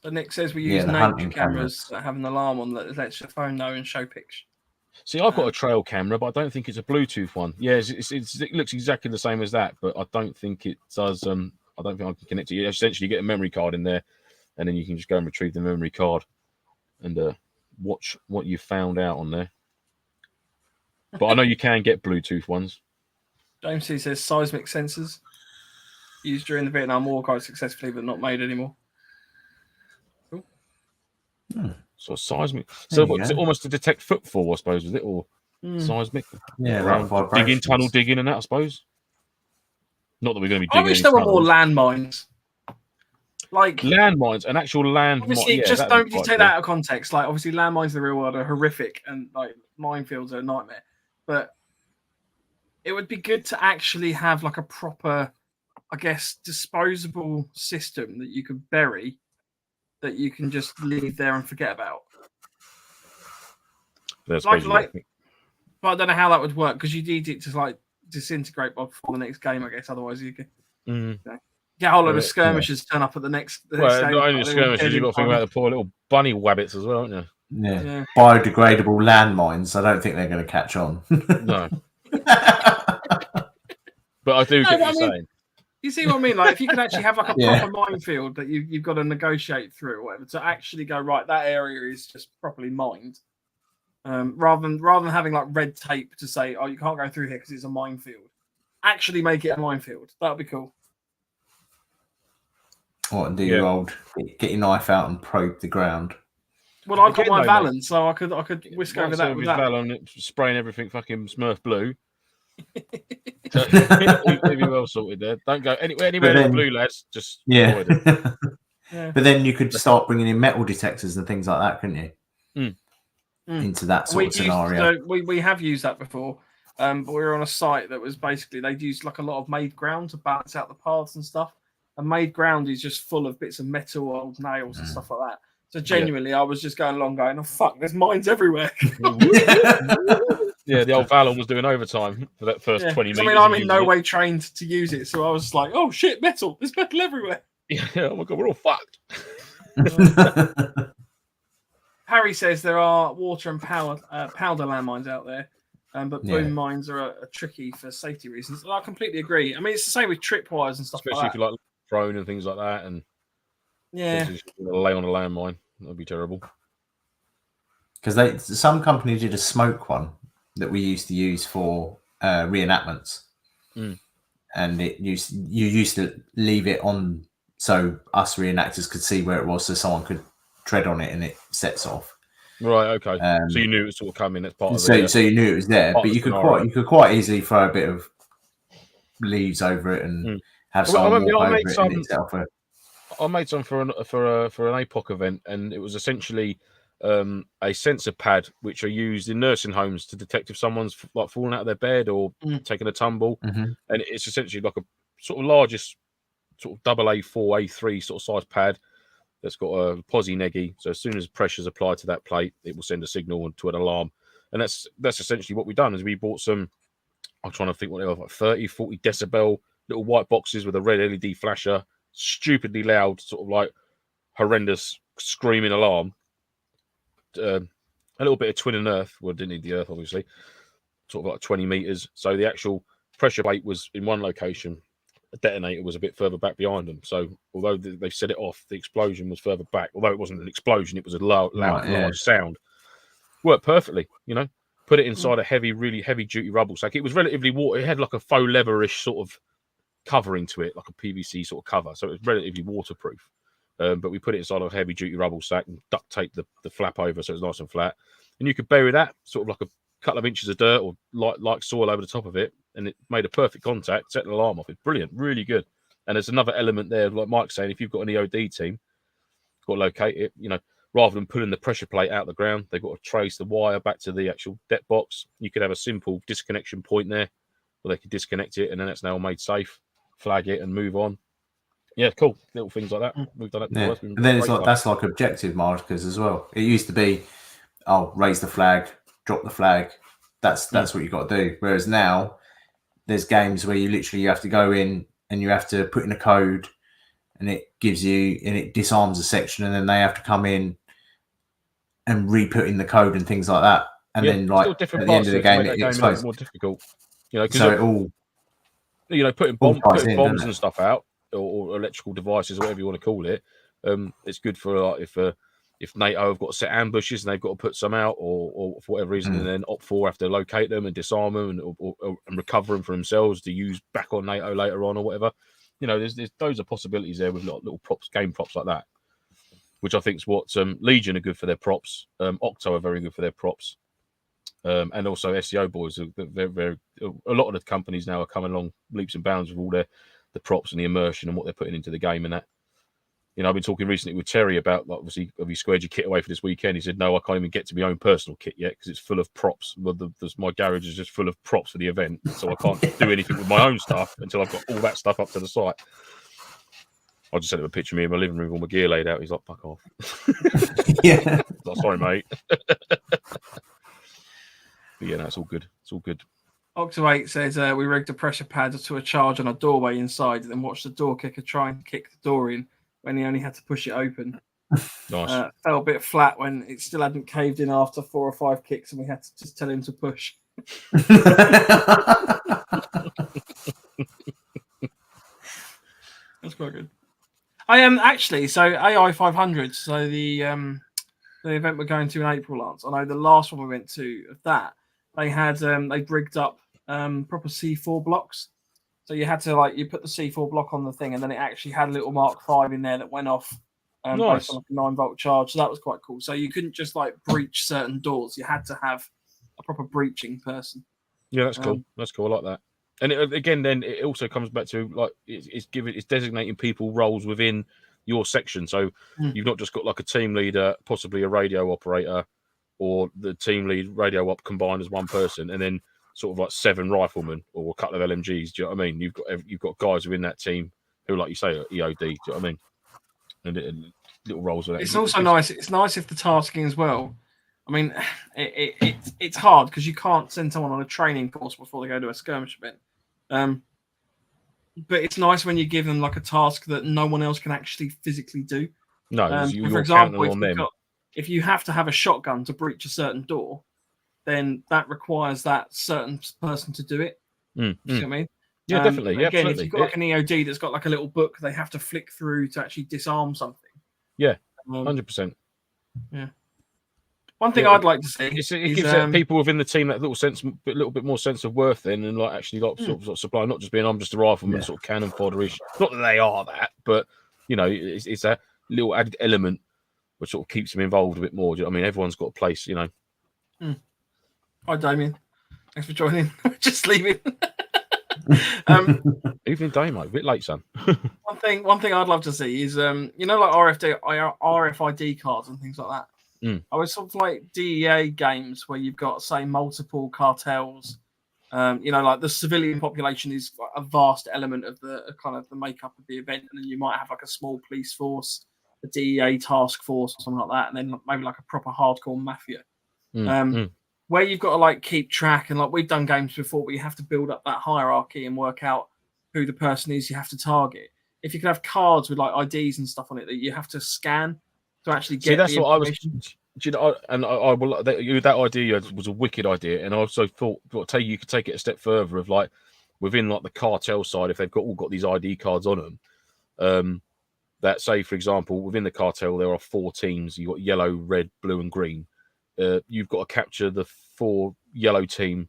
But Nick says we use nature cameras that have an alarm on that lets your phone know and show pictures. See, I've got a trail camera, but I don't think it's a Bluetooth one. Yeah, it looks exactly the same as that, but I don't think it does. I don't think I can connect it. You essentially get a memory card in there, and then you can just go and retrieve the memory card and watch what you found out on there. But I know you can get Bluetooth ones. James C says seismic sensors used during the Vietnam War quite successfully, but not made anymore. So seismic. So what, is it almost to detect footfall, I suppose, is it? Or seismic? Yeah, around digging, tunnel digging and that, I suppose. Not that we're going to be digging. I wish there were more landmines. Like landmines, an actual landmine. Obviously, just don't take that out of context. Like, obviously, landmines in the real world are horrific and like minefields are a nightmare. But it would be good to actually have like a proper, I guess, disposable system that you could bury that you can just leave there and forget about. But I don't know how that would work because you need it to like disintegrate before the next game, I guess. Otherwise, you can. Get a whole load of skirmishers turn up at the next game. Not only skirmishers, you've got to think about the poor little bunny wabbits as well, haven't you? Yeah. Biodegradable landmines. I don't think they're going to catch on. No. But I do get what you're saying. You see what I mean? Like, if you could actually have like a proper minefield that you've got to negotiate through or whatever to actually go, right, that area is just properly mined. Rather than having like red tape to say, oh, you can't go through here because it's a minefield. Actually make it a minefield. That would be cool. What, and do your old get your knife out and probe the ground? Well, I've got my Valen, so I could whisk over that with that. Valen, spraying everything fucking Smurf blue. So you'll be well sorted there. Don't go anywhere near blue, lads. Just avoid it. But then you could start bringing in metal detectors and things like that, couldn't you? Into that sort of scenario. We have used that before, but we were on a site that was basically they'd used like a lot of made ground to balance out the paths and stuff. And made ground is just full of bits of metal, old nails and stuff like that. So genuinely, I was just going along going, oh fuck, there's mines everywhere. The old Valen was doing overtime for that first 20 minutes. I mean, I'm in no way trained to use it, so I was like, oh shit, metal! There's metal everywhere. Yeah, oh my god, we're all fucked. Harry says there are water and powder landmines out there, but boom mines are tricky for safety reasons. I completely agree. I mean, it's the same with tripwires and stuff. Especially if you like drone and things like that, and lay on a landmine, that'd be terrible. Because some company did a smoke one that we used to use for reenactments, and you used to leave it on so us reenactors could see where it was, so someone could tread on it and it sets off. Right. Okay. So you knew it was sort of coming as part of it. So you knew it was there, but you could quite easily throw a bit of leaves over it and have someone walk over it in itself. I made some for an APOC event, and it was essentially a sensor pad which are used in nursing homes to detect if someone's like falling out of their bed or taking a tumble, and it's essentially like a sort of largest sort of AA4 A3 sort of size pad that's got a posi neggy. So as soon as pressure is applied to that plate, it will send a signal to an alarm, and that's essentially what we've done. Is we bought some, I'm trying to think what they were, like 30-40 decibel little white boxes with a red LED flasher, stupidly loud, sort of like horrendous screaming alarm. A little bit of twin and earth. Well, didn't need the earth, obviously. Sort of like 20 meters. So the actual pressure plate was in one location. A detonator was a bit further back behind them. So although they set it off, the explosion was further back. Although it wasn't an explosion, it was a loud, large sound. Worked perfectly, you know. Put it inside a really heavy duty rubble sack. It was relatively water. It had like a faux leatherish sort of covering to it, like a PVC sort of cover. So it was relatively waterproof. But we put it inside a heavy duty rubble sack and duct tape the flap over so it's nice and flat. And you could bury that sort of like a couple of inches of dirt or like soil over the top of it, and it made a perfect contact, set an alarm off. It's brilliant, really good. And there's another element there, like Mike's saying, if you've got an EOD team, got to locate it, you know, rather than pulling the pressure plate out of the ground, they've got to trace the wire back to the actual det box. You could have a simple disconnection point there where they could disconnect it, and then it's now made safe, flag it and move on. Yeah, cool. Little things like that. We've done it before. Yeah. And then it's like that's like objective markers as well. It used to be, raise the flag, drop the flag. That's what you've got to do. Whereas now, there's games where you have to go in and you have to put in a code, and it disarms a section, and then they have to come in and re-put in the code and things like that. And then like at the end of the game, it explodes. More difficult, you know, because so it all, you know, putting bombs and stuff out. Or electrical devices, or whatever you want to call it. It's good for like if NATO have got set ambushes and they've got to put some out, or for whatever reason, and then Op4 have to locate them and disarm them and recover them for themselves to use back on NATO later on or whatever. You know, there's those are possibilities there with little props, game props like that, which I think is what Legion are good for their props. Octo are very good for their props, and also SEO boys. They're a lot of the companies now are coming along leaps and bounds with all the props and the immersion and what they're putting into the game and that. You know, I've been talking recently with Terry about, like, obviously, have you squared your kit away for this weekend? He said, no, I can't even get to my own personal kit yet because it's full of props. Well, my garage is just full of props for the event, so I can't do anything with my own stuff until I've got all that stuff up to the site. I just sent him a picture of me in my living room with all my gear laid out. He's like, fuck off. Yeah. Like, sorry, mate. But yeah, no, it's all good. It's all good. Octo8 says we rigged a pressure pad to a charge on a doorway inside, and then watched the door kicker try and kick the door in when he only had to push it open. Nice. Fell a bit flat when it still hadn't caved in after 4 or 5 kicks, and we had to just tell him to push. That's quite good. I am actually AI 500. So the event we're going to in April, Lance. I know the last one we went to of that, they had they rigged up proper C4 blocks. So you had to you put the C4 block on the thing, and then it actually had a little Mark 5 in there that went off based on a 9-volt charge. So that was quite cool. So you couldn't just breach certain doors. You had to have a proper breaching person. Yeah, that's cool. That's cool. I like that. And again, then it also comes back to it's designating people roles within your section. So you've not just got a team leader, possibly a radio operator, or the team lead radio op combined as one person, and then sort of 7 riflemen or a couple of LMGs. Do you know what I mean? You've got guys within that team who, like you say, are EOD. Do you know what I mean? And little roles with that. It's also nice. It's nice if the tasking as well. I mean, it's hard because you can't send someone on a training course before they go to a skirmish event. But it's nice when you give them a task that no one else can actually physically do. No, for example, if you have to have a shotgun to breach a certain door, then that requires that certain person to do it. You see what I mean? Yeah, definitely. Yeah, again, absolutely. If you've got an EOD that's got a little book they have to flick through to actually disarm something. Yeah, 100%. Yeah. One thing I'd like to see it gives people within the team that little bit more sense of worth then, and actually sort of supply, not just being I'm just a rifleman, sort of cannon fodder-ish. Not that they are that, but it's a little added element which sort of keeps them involved a bit more. Do you know what I mean? Everyone's got a place, Hi, Damien. Thanks for joining. Just leaving. Evening day, mate. A bit late, son. One thing I'd love to see is RFID cards and things like that. I was sort of DEA games where you've got, say, multiple cartels. The civilian population is a vast element of the kind of the makeup of the event, and then you might have a small police force, a DEA task force, or something like that, and then maybe a proper hardcore mafia. Where you've got to keep track, and we've done games before, where you have to build up that hierarchy and work out who the person is you have to target. If you could have cards with IDs and stuff on it that you have to scan to actually get. See, that's what I was. That idea was a wicked idea, and I also thought, you could take it a step further of within the cartel side, if they've all got these ID cards on them. That say, for example, within the cartel there are 4 teams. You've got yellow, red, blue, and green. You've got to capture the 4 yellow team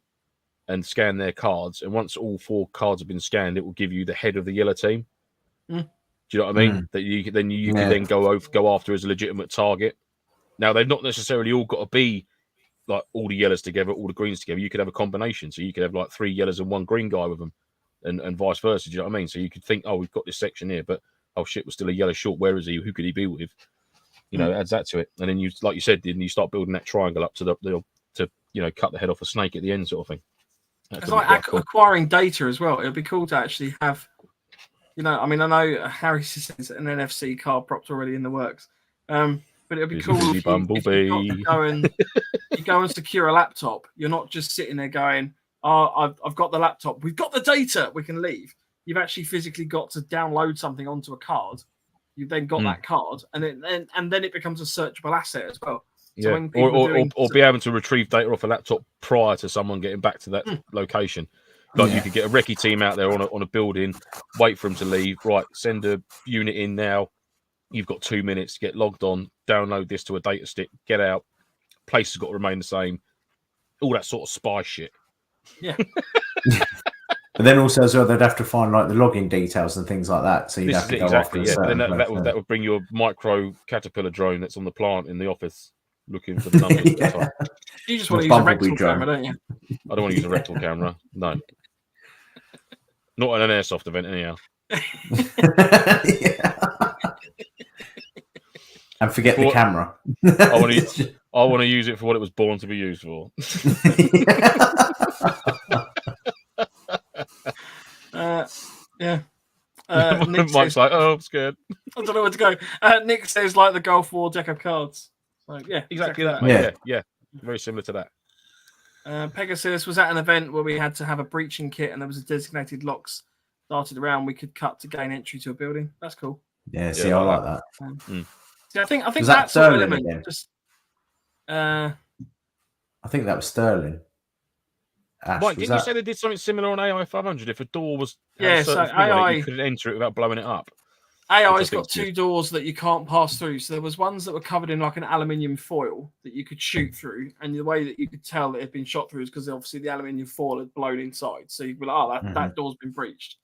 and scan their cards, and once all 4 cards have been scanned, it will give you the head of the yellow team. Do you know what I mean? That you can then go after as a legitimate target. Now they've not necessarily all got to be all the yellows together, all the greens together. You could have a combination, so you could have 3 yellows and 1 green guy with them, and vice versa. Do you know what I mean? So you could think, oh, we've got this section here, but oh shit, we're still a yellow short. Where is he? Who could he be with? It adds that to it, and then you, like you said, you start building that triangle up to cut the head off a snake at the end, sort of thing. It's acquiring data as well. It would be cool to actually have, I know Harry says an NFC card prop's already in the works, but it would be cool if you go and secure a laptop. You're not just sitting there going, "Oh, I've got the laptop. We've got the data. We can leave." You've actually physically got to download something onto a card. You've then got that card, and then it becomes a searchable asset as well. So or be able to retrieve data off a laptop prior to someone getting back to that location. You could get a recce team out there on a building, wait for them to leave. Right, send a unit in now. You've got 2 minutes to get logged on. Download this to a data stick. Get out. Place has got to remain the same. All that sort of spy shit. Yeah. But then also as well, they'd have to find the login details and things like that. So you'd have to go after then that would bring your micro caterpillar drone that's on the plant in the office looking for the numbers. You just want to use a rectal camera, don't you? I don't want to use a rectal camera. No. Not at an airsoft event, anyhow. And forget the camera. I want to use it for what it was born to be used for. Nick Mike's says, I'm scared. I don't know where to go. Nick says the Gulf War deck of cards. Yeah, exactly that, mate. Yeah, very similar to that. Pegasus was at an event where we had to have a breaching kit and there was a designated locks darted around. We could cut to gain entry to a building. That's cool. Yeah, see, I like that. See, I think Was that sort of Sterling element again? just. I think that was Sterling. Ash, Mike, didn't you say they did something similar on AI 500? If a door was so AI, you couldn't enter it without blowing it up. AI's got two doors that you can't pass through. So there was ones that were covered in like an aluminium foil that you could shoot through, and the way that you could tell that it had been shot through is because obviously the aluminium foil had blown inside. So you'd be like, that door's been breached.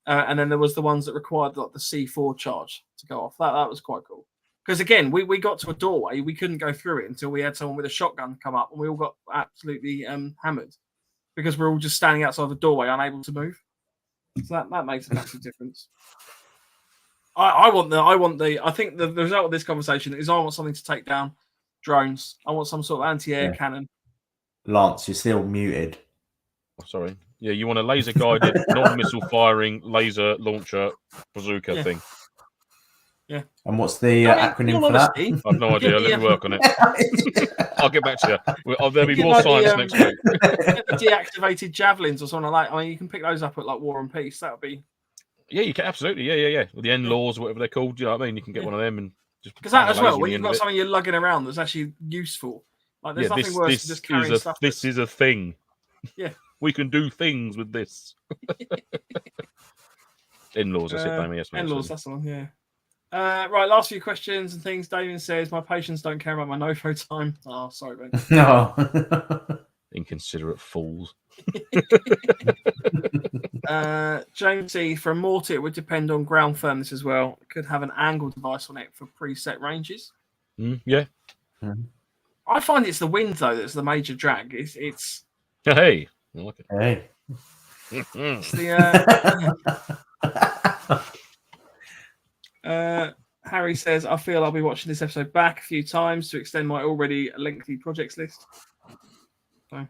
And then there was the ones that required like the C4 charge to go off. That was quite cool. Because again, we got to a doorway, we couldn't go through it until we had someone with a shotgun come up, and we all got absolutely hammered because we're all just standing outside the doorway, unable to move. So that makes a massive difference. I think the result of this conversation is I want something to take down drones. I want some sort of anti-air cannon. Lance, you're still muted. Oh, sorry. Yeah, you want a laser guided, non-missile firing laser launcher bazooka thing. Yeah. And what's the acronym for that? I've no idea. Let me work on it. I'll get back to you. There'll be more science next week. The deactivated javelins or something like that. I mean, you can pick those up at like War and Peace. That would be. Yeah, you can absolutely. Yeah. With the N-laws or whatever they're called. You know what I mean? You can get one of them and just because that as well. When you've got something you're lugging around that's actually useful, like there's nothing worse than just carrying stuff. This is a thing. Yeah, we can do things with this. In-laws, that's it, Damien. Yes, in-laws, that's the one. Yeah. Right, last few questions and things. Damien says, "My patients don't care about my NoFo time." Oh, sorry, mate. No. Inconsiderate fools. James C. For a mortar, it would depend on ground firmness as well. It could have an angle device on it for preset ranges. Yeah. I find it's the wind though that's the major drag. It's. Hey. I like it. Hey. It's the. Harry says, "I feel I'll be watching this episode back a few times to extend my already lengthy projects list." So.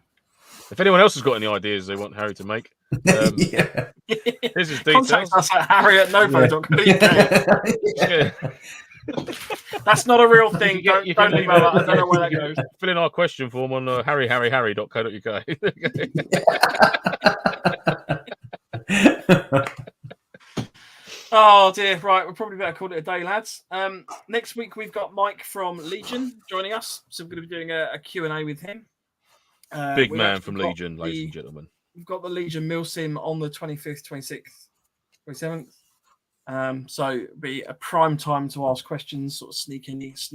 If anyone else has got any ideas they want Harry to make, here's his details. Contact us at harry@nofo.co.uk. That's not a real thing. Don't email that. I don't know where that goes. Fill in our question form on harry.co.uk. Oh dear, right, we're probably better call it a day, lads. Next week we've got Mike from Legion joining us, so we're going to be doing a Q&A with him. Big man from Legion, ladies and gentlemen. We've got the Legion MilSim on the 25th, 26th, 27th. So it'll be a prime time to ask questions, sort of sneaky hints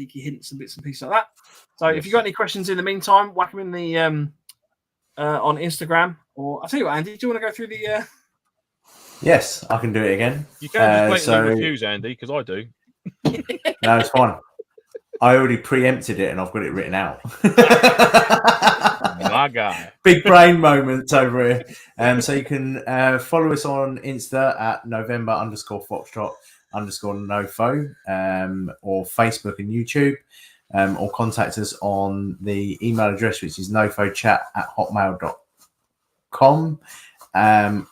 and bits and pieces like that. So if you've got any questions in the meantime, whack them in the on Instagram. Or I'll tell you what, Andy, do you want to go through the... Yes, I can do it again. You can just blatantly refuse, Andy, because I do. No, it's fine. I already preempted it and I've got it written out. My guy. Big brain moments over here. So you can follow us on Insta at November_Foxtrot_NoFo or Facebook and YouTube, or contact us on the email address, which is nofochat@hotmail.com.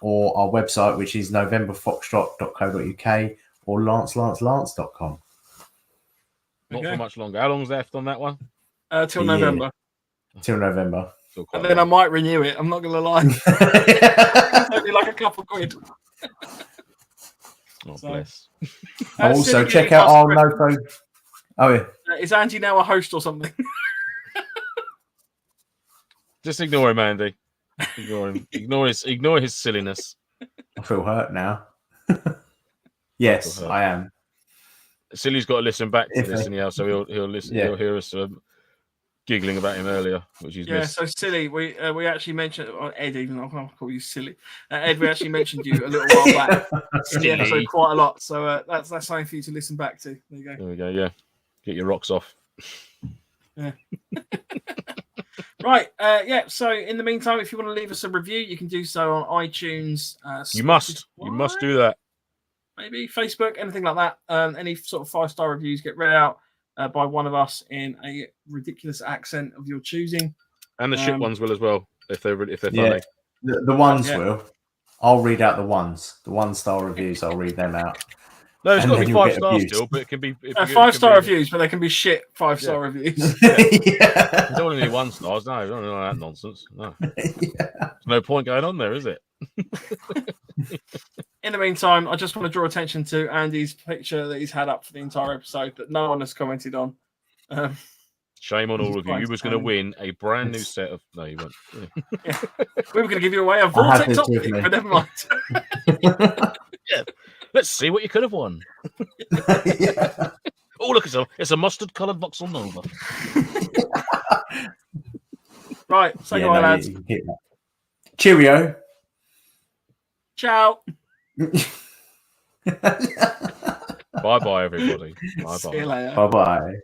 Or our website, which is novemberfoxtrot.co.uk or lancelance.com. Not for much longer. How long's left on that one? Till November. Till November. And then I might renew it. I'm not going to lie. It's only like a couple quid. Oh, bless. Also, check out our NoFo. Oh, yeah. Is Andy now a host or something? Just ignore him, Andy. Ignore him. Ignore his silliness. I feel hurt now. Yes, I am. Silly's got to listen back to this anyhow, so he'll listen. Yeah. He'll hear us giggling about him earlier, which he's missed. So Silly, we actually mentioned, or Ed, even I'll call you Silly. Ed, we actually mentioned you a little while back in the episode quite a lot. So that's something for you to listen back to. There you go. There we go. Yeah, get your rocks off. Yeah. Right. So in the meantime, if you want to leave us a review, you can do so on iTunes. You must do that. Maybe Facebook, anything like that. Any sort of 5-star reviews get read out by one of us in a ridiculous accent of your choosing. And the shit ones will as well, if they're funny. The ones will. I'll read out the ones. The 1-star reviews, I'll read them out. No, it's And got to then be you'll 5 get stars abused. still, but it can be 5-star reviews, but they can be shit 5-star reviews. Yeah. You don't want any 1 stars. No, you don't want that nonsense. No. Yeah. There's no point going on there, is it? In the meantime, I just want to draw attention to Andy's picture that he's had up for the entire episode that no one has commented on. Shame on all of you. You was going to win a brand new set of... No, you weren't. Yeah. We were going to give you away a Vortex optic, but never mind. Yeah. Let's see what you could have won. Yeah. Oh, look, it's a mustard-coloured Voxel Nova. Right, say goodbye, lads. You can keep that. Cheerio. Ciao. Bye-bye, everybody. Bye-bye. See you later. Bye-bye.